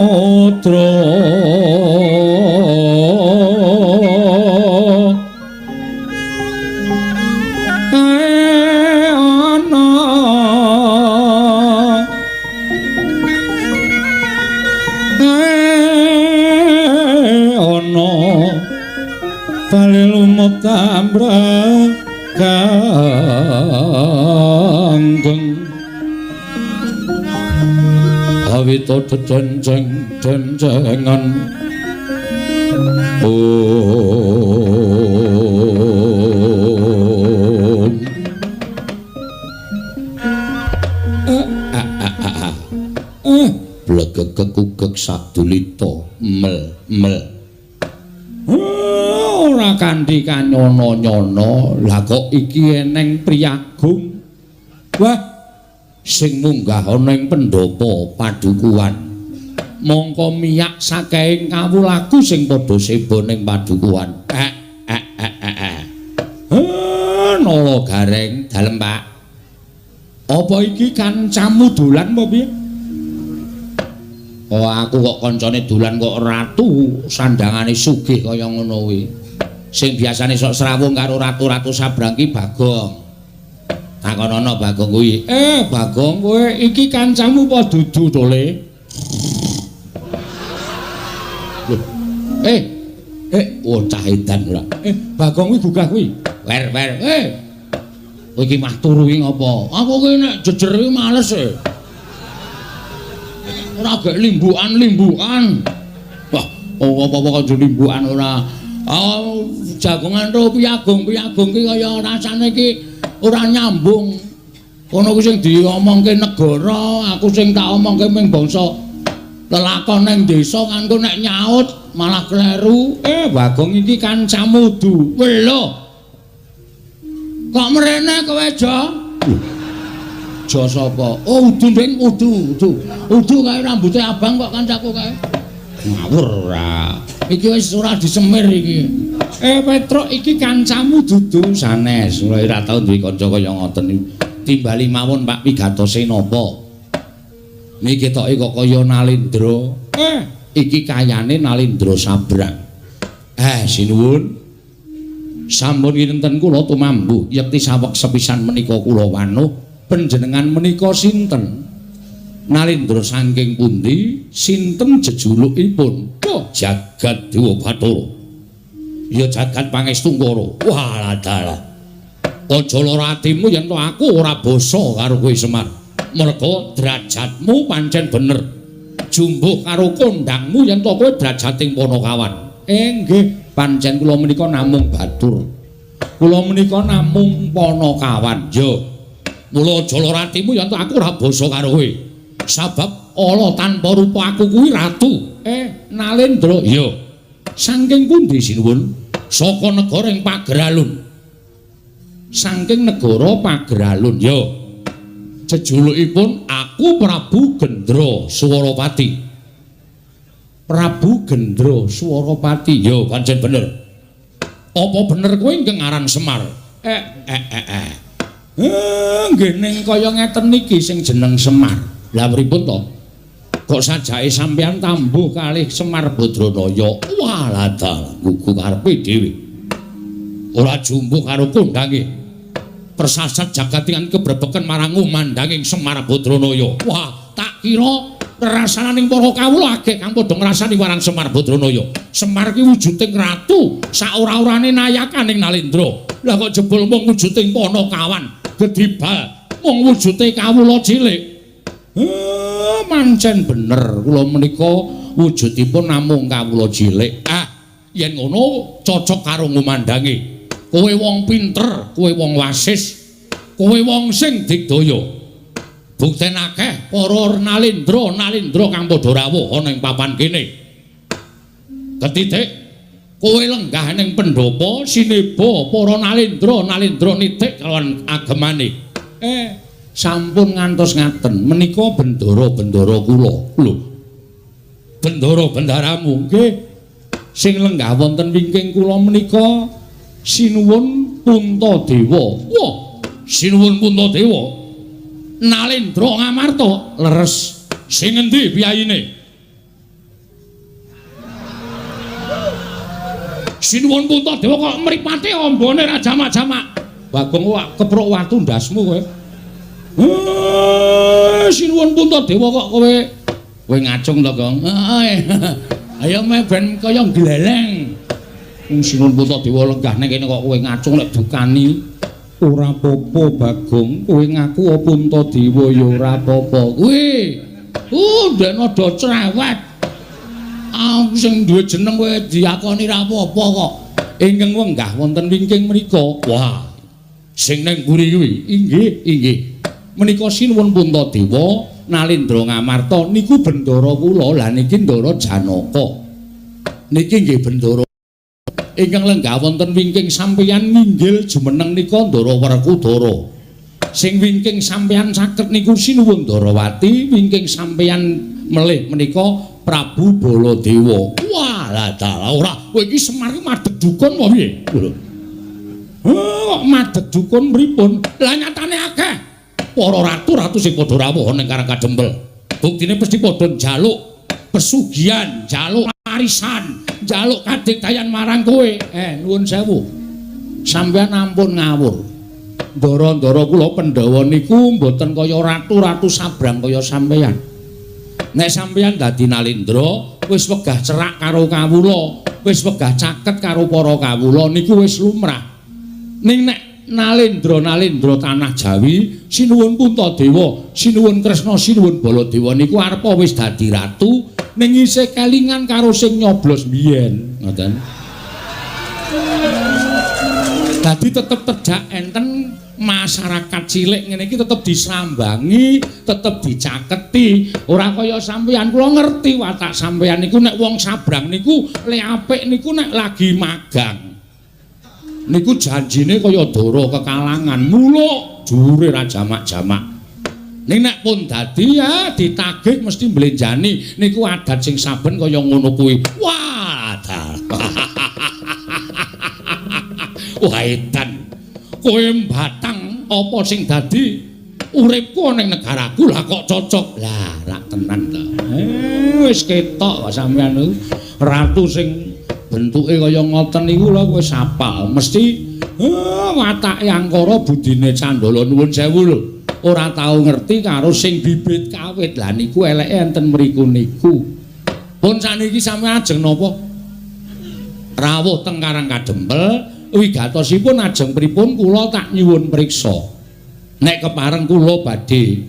A: tambrakanggeng awita denjengan blegegegugeg sadulita mel ora kanthi kanyono-nyono lah kok iki eneng priyagung wah sing munggah ana ing pendopo padukuhan mongko miyak saking kawulaku sing padha seba ning padukuhan nala gareng dalem Pak apa iki kancamu dolan apa piye oh aku kok koncone dolan kok ratu sandangane sugih kaya ngono kuwi sing biasane sok srawung karo ratu-ratu sabrang ki Bagong. Takonono Bagong kuwi. Bagong kowe iki kancamu apa dudu to Le? Oh cah edan ora. Bagong kuwi gugah kuwi. Wer. Kowe iki mah turu iki ngopo? Aku ki nek jejer iki males e. Ora gek limbukan. Wah, apa-apa kok limbukan ora. Jagongan ro piagung ki kaya rasane ki ora nyambung. Kono ku sing diomongke negara, aku sing tak omongke mung bangsa lelakon ning desa kanggo nek nyaut malah kleru. Bagong iki kancamu du. Lho. Kok mrene kowe, Jo? Jo sapa? Oh, Udu ndeng Udu. Udu kae rambuté abang kok kancaku kae. Ngawur ora. Iki wis ora disemir iki. Petruk iki kancamu dudu sanes. Ora tau duwe kanca kaya ngoten iki. Timbali mawon Pak Wigatose napa? Niki ketoke kok kaya Nalendra. Iki kayane Nalendra Sabrang. Sinuwun. Sampun kinten kula tumambu yekti saweg sepisan menika kula wanuh panjenengan menika sinten? Nalendra saking pundi? Sinten jejulukipun? Jagat Dewa Bathara. Ya jagat Pangestungkara. Walah dalah. Aja lara atimu yen to aku ora basa karo kowe Semar. Merga derajatmu pancen bener. Jumbuh karo kondangmu yen to kowe derajating Panakawan. Nggih, pancen kula menika namung batur. Kula menika namung Panakawan. Yo. Mula aja lara atimu yen to aku ora basa karo kowe. Sabab ala tanpa rupa aku kuwi ratu. Nalendra. Yo. Saking pundi sinuwun? Saka negara ing Pageralun. Saking negara Pageralun. Yo. Jejulukipun aku Prabu Gendra Swaropati. Prabu Gendra Swaropati. Yo, pancen bener. Apa bener kowe ingkang aran Semar? Nggih ning kaya ngeten niki sing jeneng Semar. Lah pripun to? Kok sajake sampeyan tambuh kalih Semar Badranaya. Walah dalah gugu karepe dhewe. Ora jumbuh karo kondange. Persasat jagatingan kebrebeken marang umandanging Semar Badranaya. Wah, tak kira rasaning para kawula akeh kang padha ngrasani marang Semar Badranaya. Semar ki wujuding ratu, sak ora-orane nayakaning Nalendra. Lah kok jebul mung wujuding Panakawan, gedibal mung wujude kawula cilik. Mancen bener kula menika wujudipun namung kawula cilik. Yen ngono cocok karo ngumandangi. Kowe wong pinter, kowe wong wasis, kowe wong sing digdaya. Bukten akeh para Nalendra kang padha rawuh ana ing papan kene. Ketitik kowe lenggah ning pendhapa sineba para Nalendra nitik kalawan agemane. Sampun ngantos ngaten menika bendara kula. Lho. Bendara-bendaramu nggih sing lenggah wonten wingking kula menika Sinuwun Puntadewa. Wah, Sinuwun Puntadewa. Nalendra Ngamarta leres. Sing endi piyayine? Sinuwun Puntadewa kok mripate ambane ra jamak-jamak. Bagong wak kepruk watu ndasmu kowe. Sinuwun Puntadewa kok kowe ngacung to, Gong. Ayo meh ben kaya gleleng. Sinuwun Puntadewa lenggah ning kene kok kowe ngacung lek dukani. Ora apa-apa Bagong, kowe ngaku Puntadewa ya ora apa-apa. Kowe ndek nada cerewet. Sing duwe jeneng kowe diakoni ra apa-apa kok. Ingkang wenggah wonten wingking mriku. Wah. Sing ning mburi kuwi. Inggih. Menika Sinuwun Puntadewa Nalendra Ngamarta niku bendara kula. Lah niki Ndara Janaka. Niki nggih bendara ingkang lenggah wonten wingking sampeyan nginggil jumeneng nika Ndara Werkudara. Sing wingking sampeyan saged niku Sinuwun Ndarawati, wingking sampeyan melih menika Prabu Baladewa. Walah dalah ora kowe iki Semar iki madheg dukun apa piye? Kok madheg dukun pripun? Lah nyatane akeh para ratu-ratu sing padha rawuh ning Karang Kadempel. Buktine mesti padha njaluk pesugihan, njaluk arisan, njaluk kadigdayan marang kowe. Nuwun sewu. Sampeyan ampun ngawur. Ndara-ndara kula Pandhawa niku mboten kaya ratu-ratu Sabrang kaya sampeyan. Nek sampeyan dadi Nalendra, wis wegah cerak karo kawula, wis wegah caket karo para kawula niku wis lumrah. Ning nek Nalendra tanah Jawi, sinuwun Puntadewa, sinuwun Kresna, sinuwun Baladewa niku arepa wis dadi ratu ning isih kelingan karo sing nyoblos biyen, ngoten. Dadi tetep tejak enten masyarakat cilik ngene iki tetep disambangi, tetep dicaketi. Ora kaya sampeyan, kula ngerti watak sampeyan niku nek wong sabrang niku le apik niku nek lagi magang. Niku janjine kaya Dara kekalangan, muluk jure ra jamak-jamak. Ning nek pun dadi ya ditagih mesti mblenjani. Niku adat sing saben kaya ngono kuwi. Wah, wah edan. Kowe mbatang apa sing dadi uripku ning negaraku lah kok cocok. Lah, rak tenan ta. Wis ketok kok sampeyan niku ratu sing bentuke kaya ngoten niku lho kowe sapal mesti watake angkara budine Candala nuwun sewu lho ora tau ngerti karo sing bibit kawit lah niku eleke enten mriku niku pun saniki sampeyan ajeng napa rawuh teng Karang Kadempel wigatosipun ajeng pripun kula tak nyuwun priksa nek kepareng kula badhe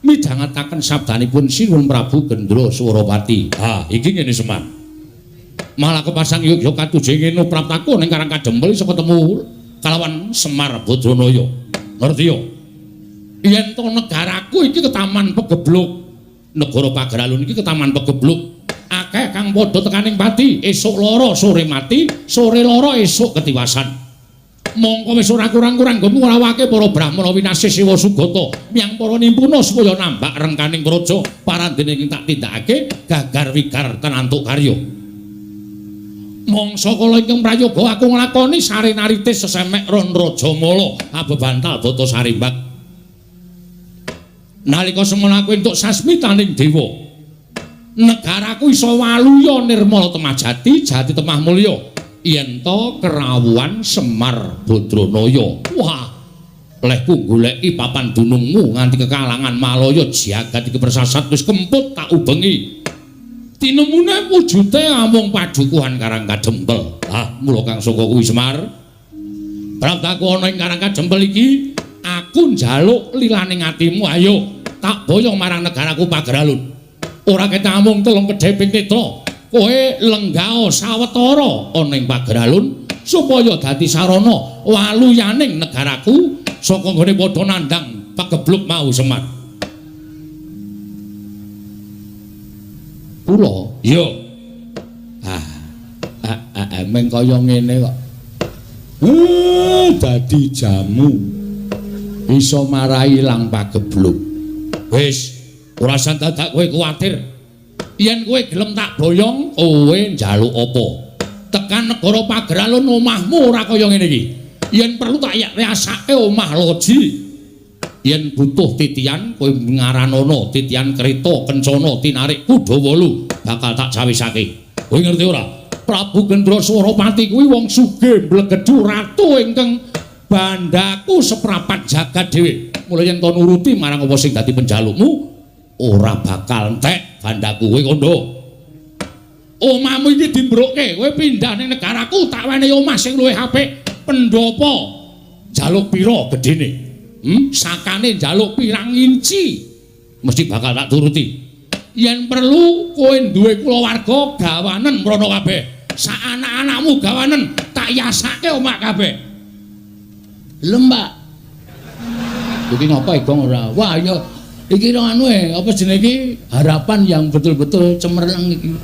A: midhangetaken sabdanipun Sinuwun Prabu Gendra Suropati ha iki ngene Semar malah kepasang yuk katuju ngene praptaku ning Karang Kadempel iso ketemu kalawan Semar Badranaya. Ngerti yo? Yen to negaraku iki ketaman pegebluk. Negara Pageralun iki ketaman pegebluk. Akeh kang padha tekaning pati, esuk lara sore mati, sore lara esuk ketiwasan. Mongko wis ora kurang-kurang nggonmu ngrawake para Brahmana winasih Siwa Sugata miyang para nimpuna supaya nambak rengkaning praja parandene ing tak tindakake gagar wigar tenantuk karya. Mangsa kala ingkang prayoga aku nglakoni sarenaritis sesemek ron Rajamala abebantal Bata Sarimbak. Nalika semana aku entuk sasmitaning dewa. Negaraku iso waluya nirmala temajati, jati temah mulya. Yen to kerawuhan Semar Badranaya. Wah, lehku goleki papan dunungmu nganti kekalangan Malaya jagat iki persasat wis kemput tak ubengi. Tinemune wujude amung padukuhan Karang Kadempel. Ah, mula kang saka kuwi Semar. Praptaku ana ing Karang Kadempel iki, aku njaluk lilaning atimu ayo tak boyong marang negaraku Pageralun. Ora ketek amung telung kedheping netra. Kowe lenggao sawetara ana ing Pageralun supaya dadi sarana waluyaning negaraku saka nggone padha nandhang pagebluk mau Semar. Kula yo meng kaya ngene kok dadi jamu iso marai ilang pagebluk wis ora usah dadak kowe kuwatir yen kowe gelem tak boyong kowe njaluk apa tekan negara Pageralun omahmu ora kaya ngene iki yen perlu tak riasake omah loji yen butuh titian kowe ngaranono titian kereta kencana tinarik kuda 8 bakal tak jawisake kowe ngerti ora Prabu Gendra Suropati kuwi wong sugih mblegedhu ratu ingkang bandaku seprapat jagat dhewe mulai yen to nuruti marang apa sing dadi penjalukmu ora bakal entek bandaku kowe kondo omahmu iki dimbroke kowe pindah ning negaraku tak wenehi omah sing luwih apik pendopo jaluk pira gedene sakane njaluk pirang inci mesti bakal tak turuti yen perlu kowe duwe kulawarga gawanen mrono kabeh sak anak-anakmu gawanen tak yasake omah kabeh lho Mbak iki ngapa Gong ora wah ya iki anu apa jenenge iki harapan yang betul-betul cemerlang iki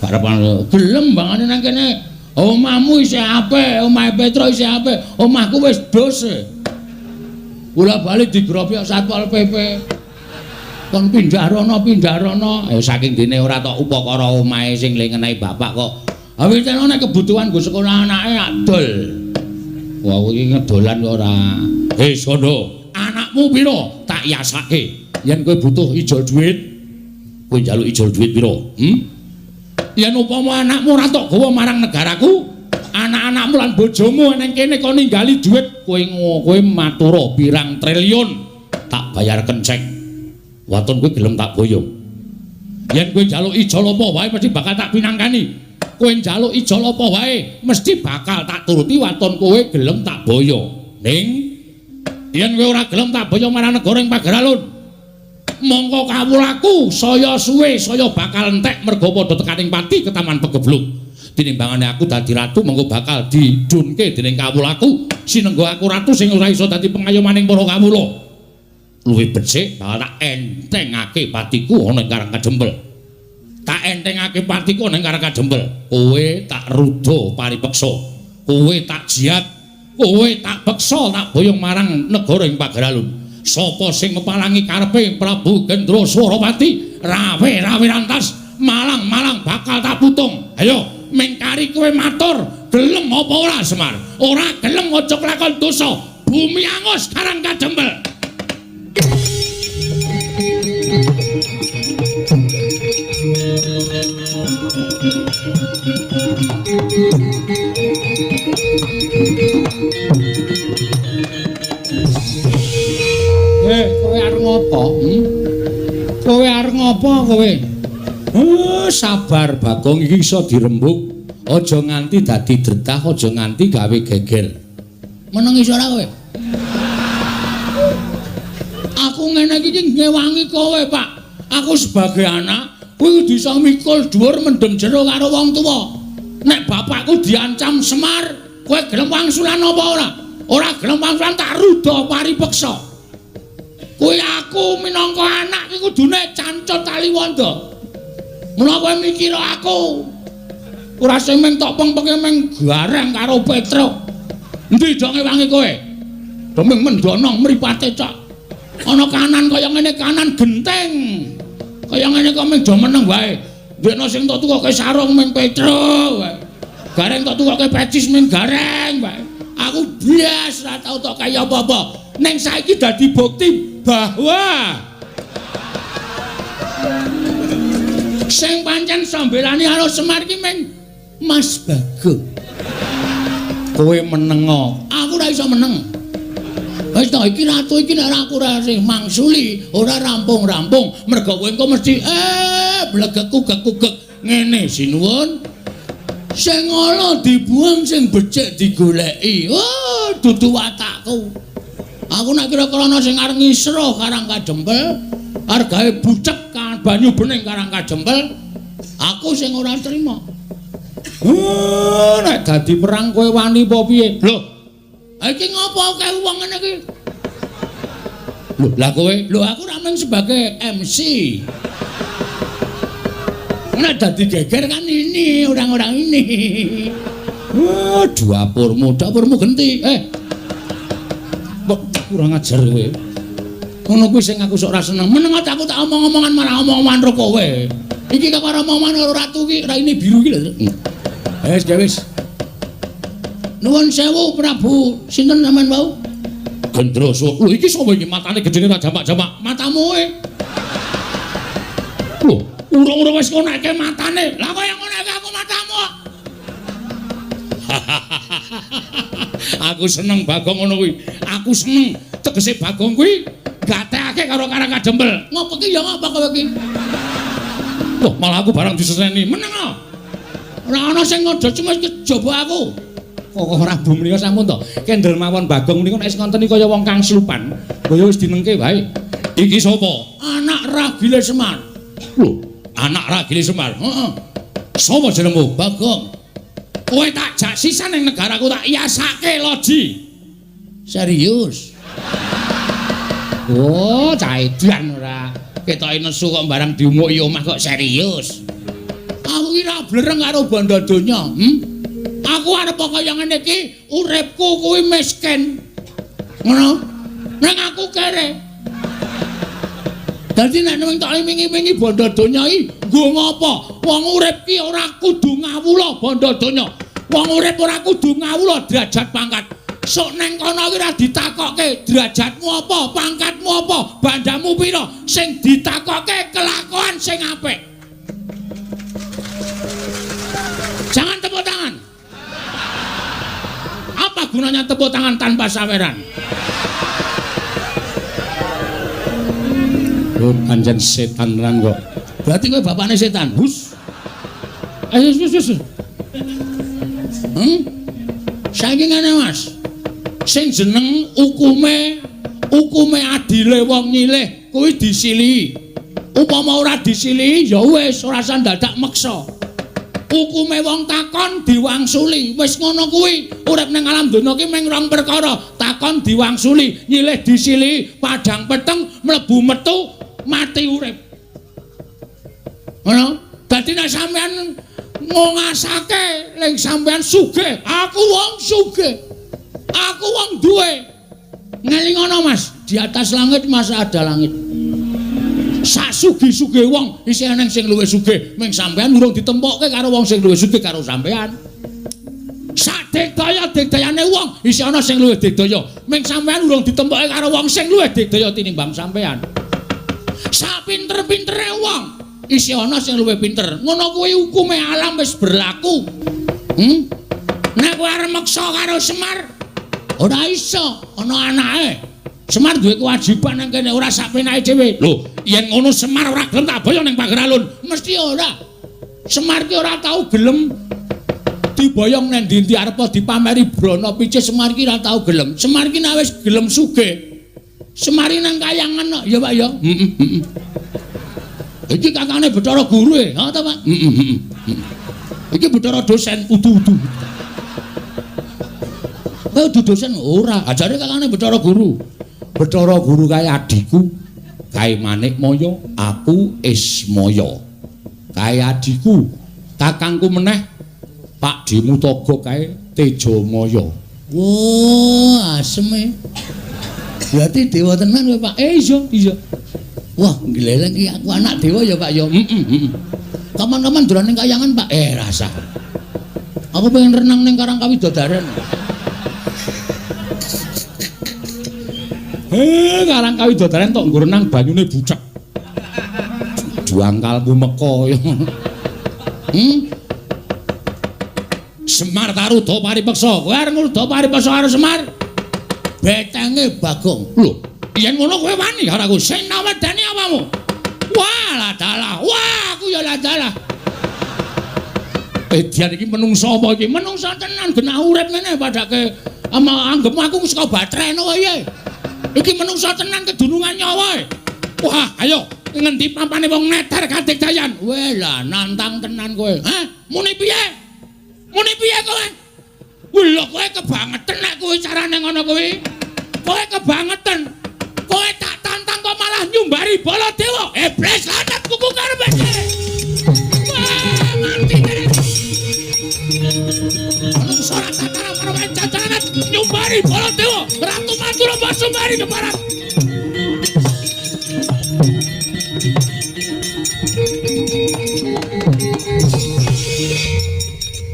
A: harapan gelem bangane nang kene omahmu isih apik omahe Petro isih apik omahku wis dose bola balik digropi Satpol PP kon pindah rono saking dene ora tok upakara omahe sing lengenahi bapak kok awitene nek kebutuhan go sekolah anake adol wah iki ngedolan kok ora sono anakmu pira tak yasake yen kowe butuh ijol duit kowe njaluk ijol duit pira yen upama anakmu ora tok gawa marang negaraku anak-anakmu lan bojomu nang kene kok ninggali dhuwit kowe matura pirang triliun tak bayar kencek waton kowe gelem tak boyong yen kowe njaluk ijol apa wae mesti bakal tak pinangkani kowe njaluk ijol apa wae mesti bakal tak turuti waton kowe gelem tak boyong ning Yen kowe ora gelem tak boyo marang negara ing Pageralun, mongko kawulaku saya suwe saya bakal entek mergo padha tekaning pati ke Taman Pegebluk. Tinimbangane aku dadi ratu mongko bakal didunke dening kawulaku, sinenggo aku ratu sing ora iso dadi pengayomaning para kawula. Luwih becik bakal tak entengake patiku ana ing Karang Kajembel. Tak entengake patiku ana ing Karang Kajembel. Kowe tak ruda paripeksa. Kowe tak jiat. Kowe tak beksa tak boyong marang negara ing Pageralun. Sapa sing mepalangi karepe Prabu Gendra Swaropati, rawe rantas, malang bakal tak putung. Ayo, mengkari kowe matur, gelem apa ora Semar? Ora gelem aja kelakon dosa. Bumi angus Karang Kajembel.
B: Kowe arep ngopo? Kowe arep ngopo kowe?
A: Sabar Bagong iki iso dirembuk. Aja nganti dadi dretah, aja nganti gawe geger.
B: Meneng iso ora kowe? Aku ngene iki ngewangi kowe, Pak. Aku sebagai anak kuwi bisa mikul dhuwur mendem jero karo wong tuwa. Nek bapakku diancam Semar, kowe gelem wangsulan apa ora? Ora gelem wangsulan tak ruda paripeksa. Kuwi aku minangka anak iki kudune cancut Taliwondo. Mula kowe mikir aku. Ora sing meng tok peng-penge meng gareng karo Petruk. Endi dong ngewangi kowe? Demeng mendono mripate cok. Ana kanan kaya ngene kanan genteng. Kaya ngene kok meng do meneng wae. Ndekno sing tok tukoke sarung meng Petruk wae. Gareng tok tukoke pecis meng gareng wae. Aku bias ora tau tok kaya apa-apa. Neng saiki dadi bukti bahwa sing pancen sambelani karo Semar ki meng Mas Bagong.
A: Kowe menengo.
B: Aku ora iso meneng. Wis to iki ratu iki nek aku ora sing mangsuli, ora rampung-rampung, mergo kowe engko mesti blegek-gugek ngene sinuwun. Sing ala dibuang sing becik digoleki. Oh, dudu watakku. Aku nek kira-kira ana sing arep ngisro Karang Kajembel, arep gawe bucek kan banyu bening Karang Kajembel, aku sing ora trima.
A: Nek dadi perang kowe wani apa piye?
B: Lho. Iki ngopo kae wong ngene iki?
A: Lho, lah kowe?
B: Lho aku ra mung sebagai MC. Nek dadi geger kan ini orang-orang ini.
A: Dapurmu genti. Kurang ajar kowe. Ngono kuwi sing aku sok ora seneng.
B: Meneng aku tak omong-omongan marang omongan karo kowe. Iki kok karo omongan karo ratu ki raine biru ki lho.
A: Wis.
B: Nuwun sewu Prabu, sinten sampean wau?
A: Gendra Swaropati. Lho iki sapa iki matane gedene ra jamak-jamak.
B: Matamu e.
A: Lho, urung-urung wis ngoneke matane.
B: Lah kok yang ngoneke aku matamu?
A: Aku seneng Bagong ngono kuwi. Aku seneng tegese Bagong kuwi gatekake karo Karang Kajembel.
B: Ngopo ki ya ngapa kowe ki?
A: Loh, malah aku barang diseseni. Meneng ah.
B: Ora ana sing ngodo cuma kejaba aku.
A: Kok Prabu menika sampun to. Kendel mawon Bagong menika nek ngoten iki kaya wong kang slupan. Kaya wis dinengke wae. Iki sapa?
B: Anak Ragile Semar.
A: Lho, anak Ragile Semar.
B: Heeh.
A: Sapa jenengmu?
B: Bagong.
A: Kowe tak jak sisan ning negaraku tak iasake loji.
B: Serius.
A: Oh, cah edan ora. Ketoke nesu kok barang diumuki omah kok serius.
B: Aku ki ra blereng karo bondo donya, Aku arep kaya ngene iki, uripku kuwi miskin. Ngono. Nang aku kere. Dadi nek nang tak imingi-imingi bondo donya iki, nggo ngopo? Wong urip ki ora kudu ngawula bondo donya. Wong urip ora kudu ngawula derajat pangkat. Sok neng kono ki ora ditakokke derajatmu apa, pangkatmu apa, bandamu pira, sing ditakokke kelakuan sing apik. Jangan tepuk tangan. Apa gunanya tepuk tangan tanpa saweran?
A: Lho pancen setan tenan kok.
B: Berarti kowe bapakne setan. Hus. Wis. Saiki ngene Mas. Sing jeneng hukume hukume adile wong nyilih kuwi disilihi. Upama ora disilihi ya wis ora usah dadak meksa. Hukume wong takon diwangsuli. Wis ngono kuwi. Urip ning alam donya ki mung rong perkara. Takon diwangsuli, nyilih disilihi, padhang peteng mlebu metu mati urip. Ngono. Dadi nek sampean ngongasake ning sampean sugih, aku wong sugih. Aku wong duwe. Ngelingono Mas, di atas langit masih ada langit. Sak sugih-sugih wong isih ana sing luwih sugih, ming sampean urung ditempokke karo wong sing luwih sugih karo sampean. Sak digdaya-digdayane wong isih ana sing luwih digdaya, ming sampean urung ditempokke karo wong sing luwih digdaya tinimbang sampean. Sak pinter-pintere wong isih ana sing luwih pinter. Ngono kuwi hukume alam wis berlaku. Nek kowe arep meksa karo Semar, ora iso, ana anake. Semar duwe kewajiban nang kene ora sak penake dhewe. Lho, yen ngono Semar ora gelem tak boyo ning pager alun. Mesti ora. Semar ki ora tau gelem diboyong nang ndi-ndi arep dipameri brana picih. Semar ki ora tau gelem. Semar ki nek wis gelem sugih. Semar nang kayangan kok, ya Pak ya. Iki kakane Bathara Guru e, ha ta Pak? Iki Bathara dosen udu-udu. Udu dosen ora, ajare kakane Bathara Guru. Bathara Guru kae adikku, kae Manikmaya, aku Ismaya. Kae adikku, kakangku meneh Pak Dimutaga kae Tejamaya. Wah, aseme. Berarti dewa tenan kowe Pak. Iya. Wah, gleleng iki aku anak dewa ya Pak ya. Kapan-kapan dolan ning kayangan Pak. Rasa. Aku pengen renang ning Karang Kawidodaren. Karang Kawidodaren tok nggo renang banyune bucek. Juangkalku meko ya. Semar Taruda paripeksa. Kowe arep ngruda paripeksa karo Semar. Betenge Bagong. Lho, yen ngono kowe wani karo aku. Sing nawedani apamu? Wah, ladalah. Wah, aku ya ladalah. Edian iki menungsa apa iki? Menungsa tenan genah urip ngene padake anggepmu aku saka batreno wae. Iki menungsa tenan kedunungan nyawa. Wah, ayo ngendi pampane wong neter kadigdayan. Weh lah nantang tenan kowe. Hah? Muni piye? Muni piye kowe? Lho kowe kebangetan nek kowe carane ngono kuwi. Kowe kebangetan. Kowe tak tantang kok malah nyumbari Baladewa. Iblis lanat kuku karepe. Wah, mati kene. Ora tatara perwen cacaran nyumbari Baladewa. Ratu Mandura Basumbari ke barat.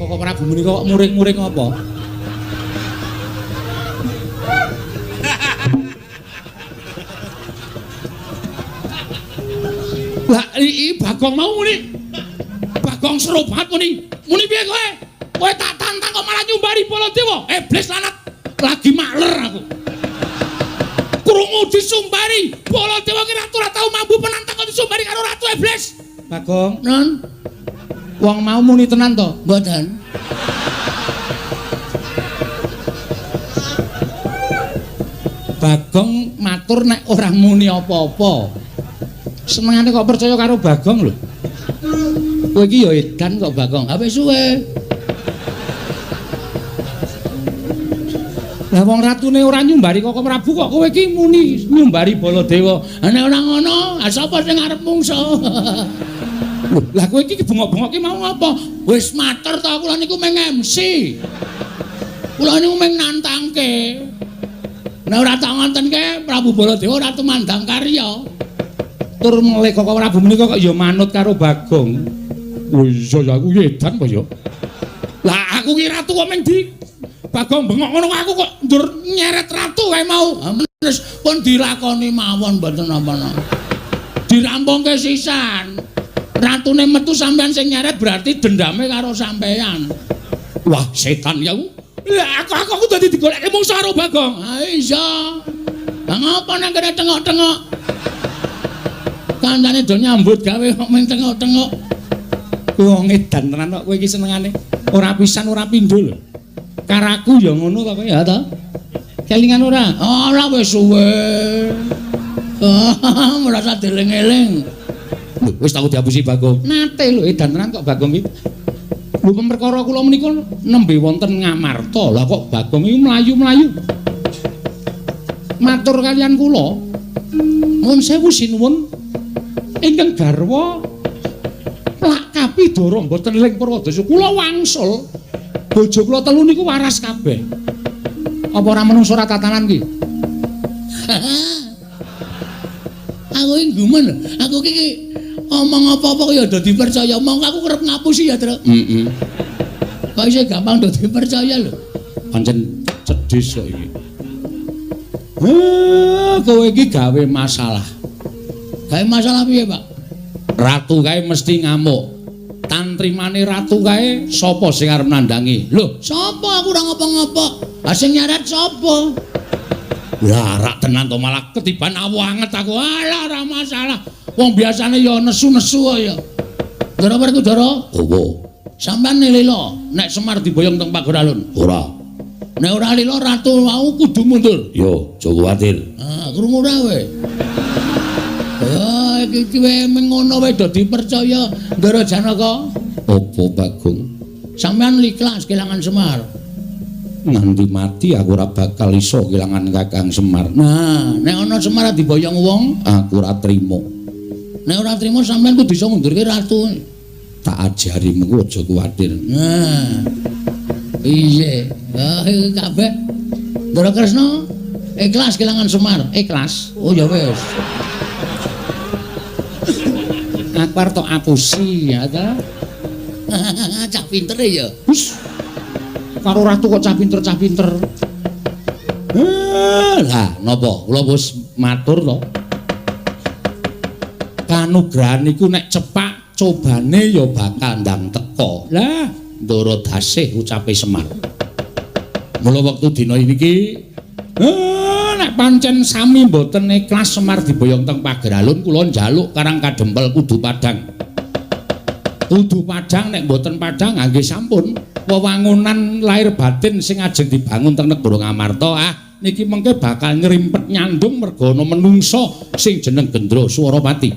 B: Kok Prabu menika kok muring-muring apa? Lah iki Bagong mau muni. Bagong serobat muni. Muni piye kowe? Kowe tak tantang kok malah nyumbari Baladewa. Iblis lanat. Lagi makler aku. Krungu disumbari Baladewa ki ratu ora tau mambu penantang kok disumbari karo ratu iblis. Bagong, non. Wong mau muni tenan to? Mboten. Bagong matur nek ora muni apa-apa. Senengane kok percaya karo Bagong lho. Kowe iki ya edan kok Bagong. Ha wis suwe. Lah wong ratune ora nyumbari kok Prabu kok kowe iki muni nyumbari Baladewa. Nek ora ngono, sapa sing arep mungsa? Lah kowe iki bengok-bengok ki mau apa? Wis matur to kula niku meng MC. Kula niku meng nantangke. Nek ora tak ngontenke Prabu Baladewa ora tumandang karya. Tur melih kok Prabu menika kok ya manut karo Bagong. Oh iya ya aku edan kok ya. Lah aku ki ratu kok meng di Bagong bengok ngono aku kok ndur nyeret ratu wae mau. Wis pun dilakoni mawon mboten napa-napa. Dirampungke sisan. Ratune metu sampean sing nyeret berarti dendame karo sampean. Wah, setan ya. Lah aku dadi digoleki mungsa karo Bagong. Ha iya. Lah ngapa nang kene tengok-tengok? Kancane do nyambut gawe kok mung tengok-tengok. Wong edan tenan kok kowe iki senengane. Ora pisan ora pindho lho. Karaku ya ngono to kowe ya to.
A: kelingan ora?
B: Ora wis suwe. Merasa deling-eling.
A: Lho, wis tau diapusi Bagong. Nate lho edan tenan kok Bagong iki. Lho perkara kula menika nembe wonten Ngamarta. Lah kok Bagong iki mlayu-mlayu. Matur kalian kula. Nuwun sewu sinuwun. Ingkang garwa Plakapi Dara mboten eling Purwadasa. Kula wangsul bojo kula telu niku waras kabeh. Apa ora menungso ora tatanan ki?
B: Aku iki gumen. Aku iki omong apa-apa kok ya dadi percaya. Mongko aku kerep ngapusi ya, Tru.
A: Heeh.
B: Kok isih gampang dadi percaya lho.
A: Pancen cedhis kok iki. Kowe iki gawe masalah.
B: Gawe masalah piye, Pak?
A: Ratu kae mesti ngamuk. Tantrimane ratu kae sapa sing arep nandangi? Lho,
B: Sapa aku ora ngopo-ngopo? Lah sing nyarat sapa?
A: lah rak tenan to malah ketiban awanget aku. Alah ora masalah. Wong biasane ya nesu-nesu kok ya.
B: Ndara Werkudara,
A: Apa?
B: sampean lila nek Semar diboyong teng pagar alun.
A: Ora.
B: Nek ora lila ratu mau kudu mundur.
A: Yo, aja kuwatir.
B: Ah, krungu ora kowe? Ya, iki wae mengono wae dadi percaya Ndara Janaka.
A: Apa Bagong?
B: Sampean ikhlas kelangan Semar.
A: Nganti mati aku ora bakal iso kelangan Kakang Semar.
B: Nah, nek ana Semar diboyong wong,
A: Aku ora trimo.
B: nek ora trimo sampean kudu iso mundurke ratu.
A: Tak ajari mengko aja kuwatir.
B: Nah. Iya. Ah, iki kabeh. Ndara Kresna ikhlas kelangan Semar.
A: Ikhlas.
B: Oh ya wis.
A: Aku arep tok apusi ya ta.
B: Cah pinter ya.
A: Hus. Karo ratu kok cah pinter. Lah, napa? Kula wis matur to. Kanugrahan iku nek cepak cobane ya bakal ndang teka. Lah, Ndara Dasih ucape Semar. Mula wektu dina iki nek pancen sami mboten ikhlas Semar diboyong teng pager alun kula njaluk Karang Kadempel kudu padhang. Kudu padhang nek mboten padhang nggih sampun wewangunan lahir batin sing ajeng dibangun teng negara Ngamarta niki mengke bakal nyrimpet nyandung merga ana menungso sing jeneng Gendra Swaropati.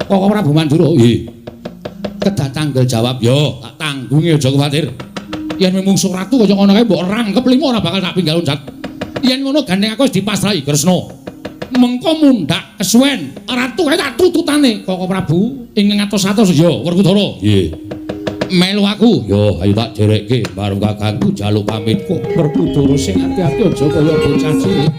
A: Kok Prabu Mandura? Nggih. Kedah tanggel jawab yo, tak tanggungi aja kuwatir. Yen mungsuh ratu kaya ngono kae mbok rangkep limo ora bakal tak pinggal unjat. Yen ngono gandeng aku wis dipasrahi Kresna. Mengko mundhak kesuwen ratu kae tak tututane Koko Prabu ing ngatos-atos ya Werkudara. Nggih. Melu aku. Yo ayo tak derekke bareng kakangku jaluk pamitku. Werkudara sing ati-ati aja kaya bocah cilik.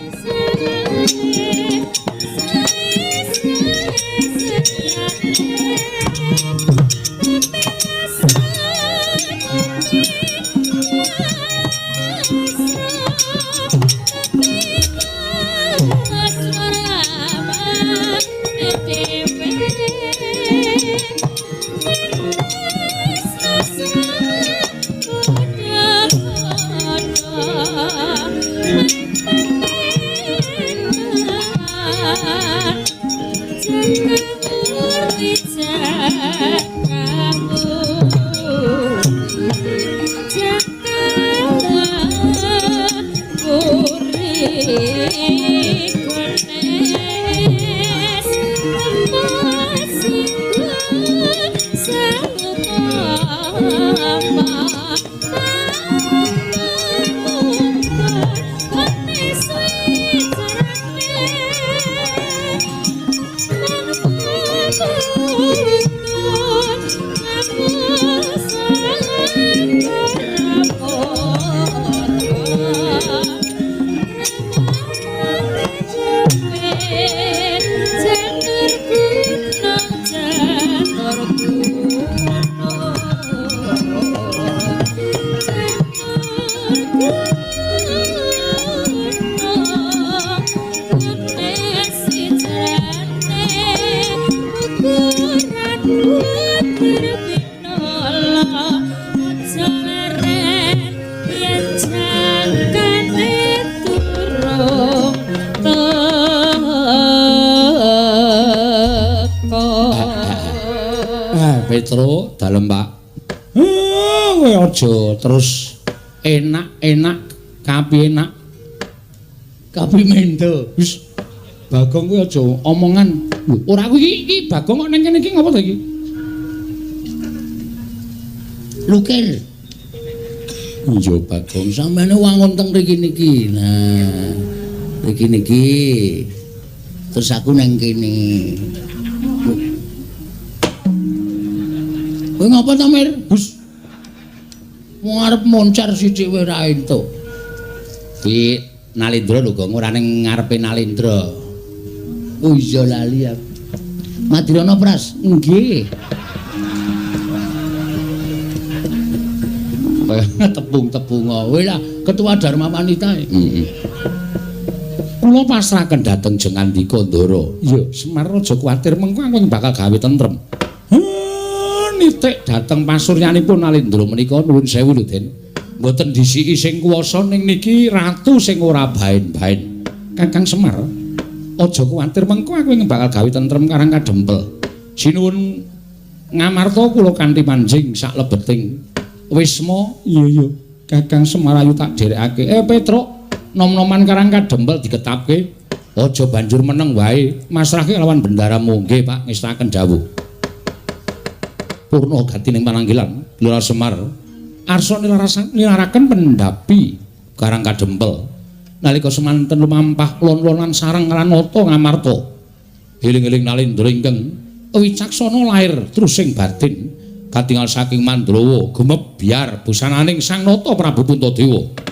A: Petro dalem Pak. Kowe aja terus enak-enak kapi enak.
B: Kapimendo.
A: Wis Bagong kuwi aja omongan. Lho, ora kuwi iki Bagong kok ning kene iki ngopo to iki?
B: Lukir.
A: Iya Bagong.
B: Sampeyan wangun teng mriki niki. Nah, mriki niki. Terus aku nang kene. Kowe ngapa to, Mir?
A: Gus.
B: Mau arep moncar sithik wae ra entuk.
A: Kuwi Nalindra lho, Gong, ora ning ngarepe Nalindra.
B: Oh iya lali aku. Madirana Pras. Nggih. Tepung-tepung kowe lah ketua Dharma Wanita.
A: Heeh. Kula pasrahaken dhateng Jengandika Ndara. Iya, Semar aja kuwatir mengko aku bakal gawe tentrem. Nitik dhateng pasuryanipun Nalindra menika nuwun sewu lho, Den. Mboten disiki sing kuwasa ning niki ratu sing ora baen-baen. Kakang Semar, aja kuwatir mengko aku bakal gawe tentrem karang kadempel. Sinuwun ngamarta kula kanthi manjing sak lebeting wisma. Iya, Kakang Semar ayu tak dherekake. Petruk, nom-noman karang kadempel diketapke. Aja banjur meneng wae, masrahke lawan bendaramu. Nggih, Pak, ngestaken dawuh. Purna gati ning pananggilan Lurah Semar arsa nilaraken pendapi karang kadempel nalika semanten lumampah lon-lonan sareng Ranata ngamarta eling-eling Nalindra ingkang wicaksana lair trusing batin katingal saking Mandrawa gumebyar busananing Sang Nata Prabu Puntadewa.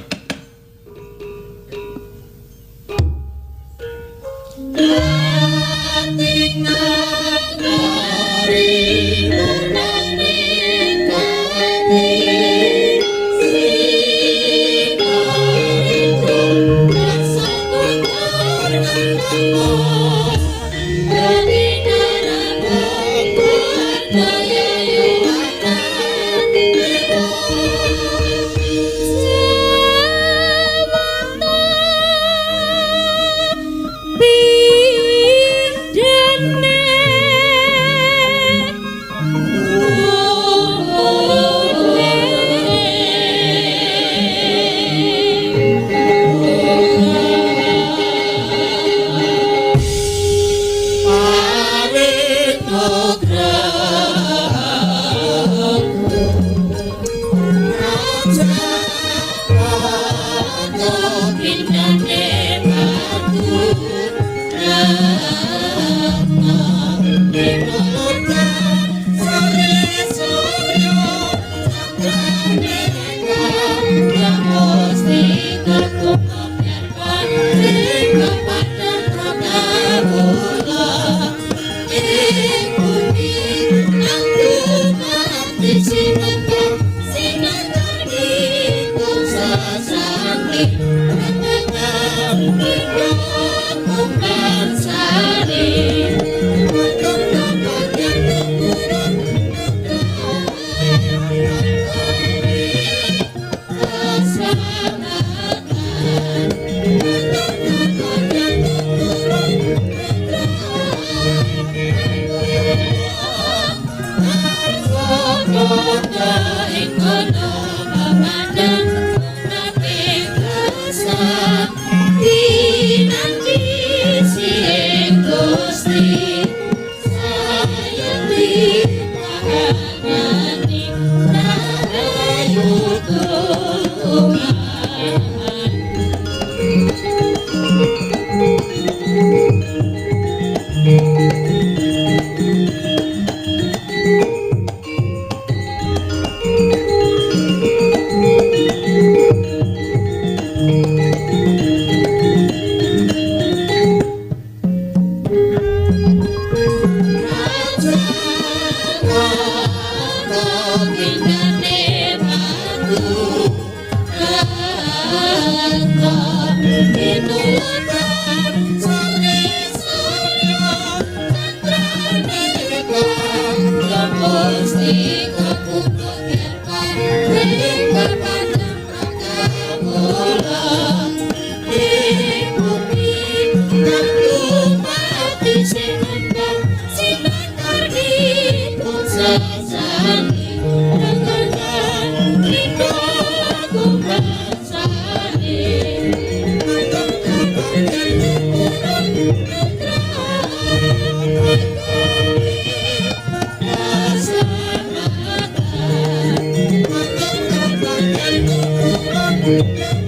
C: Thank you.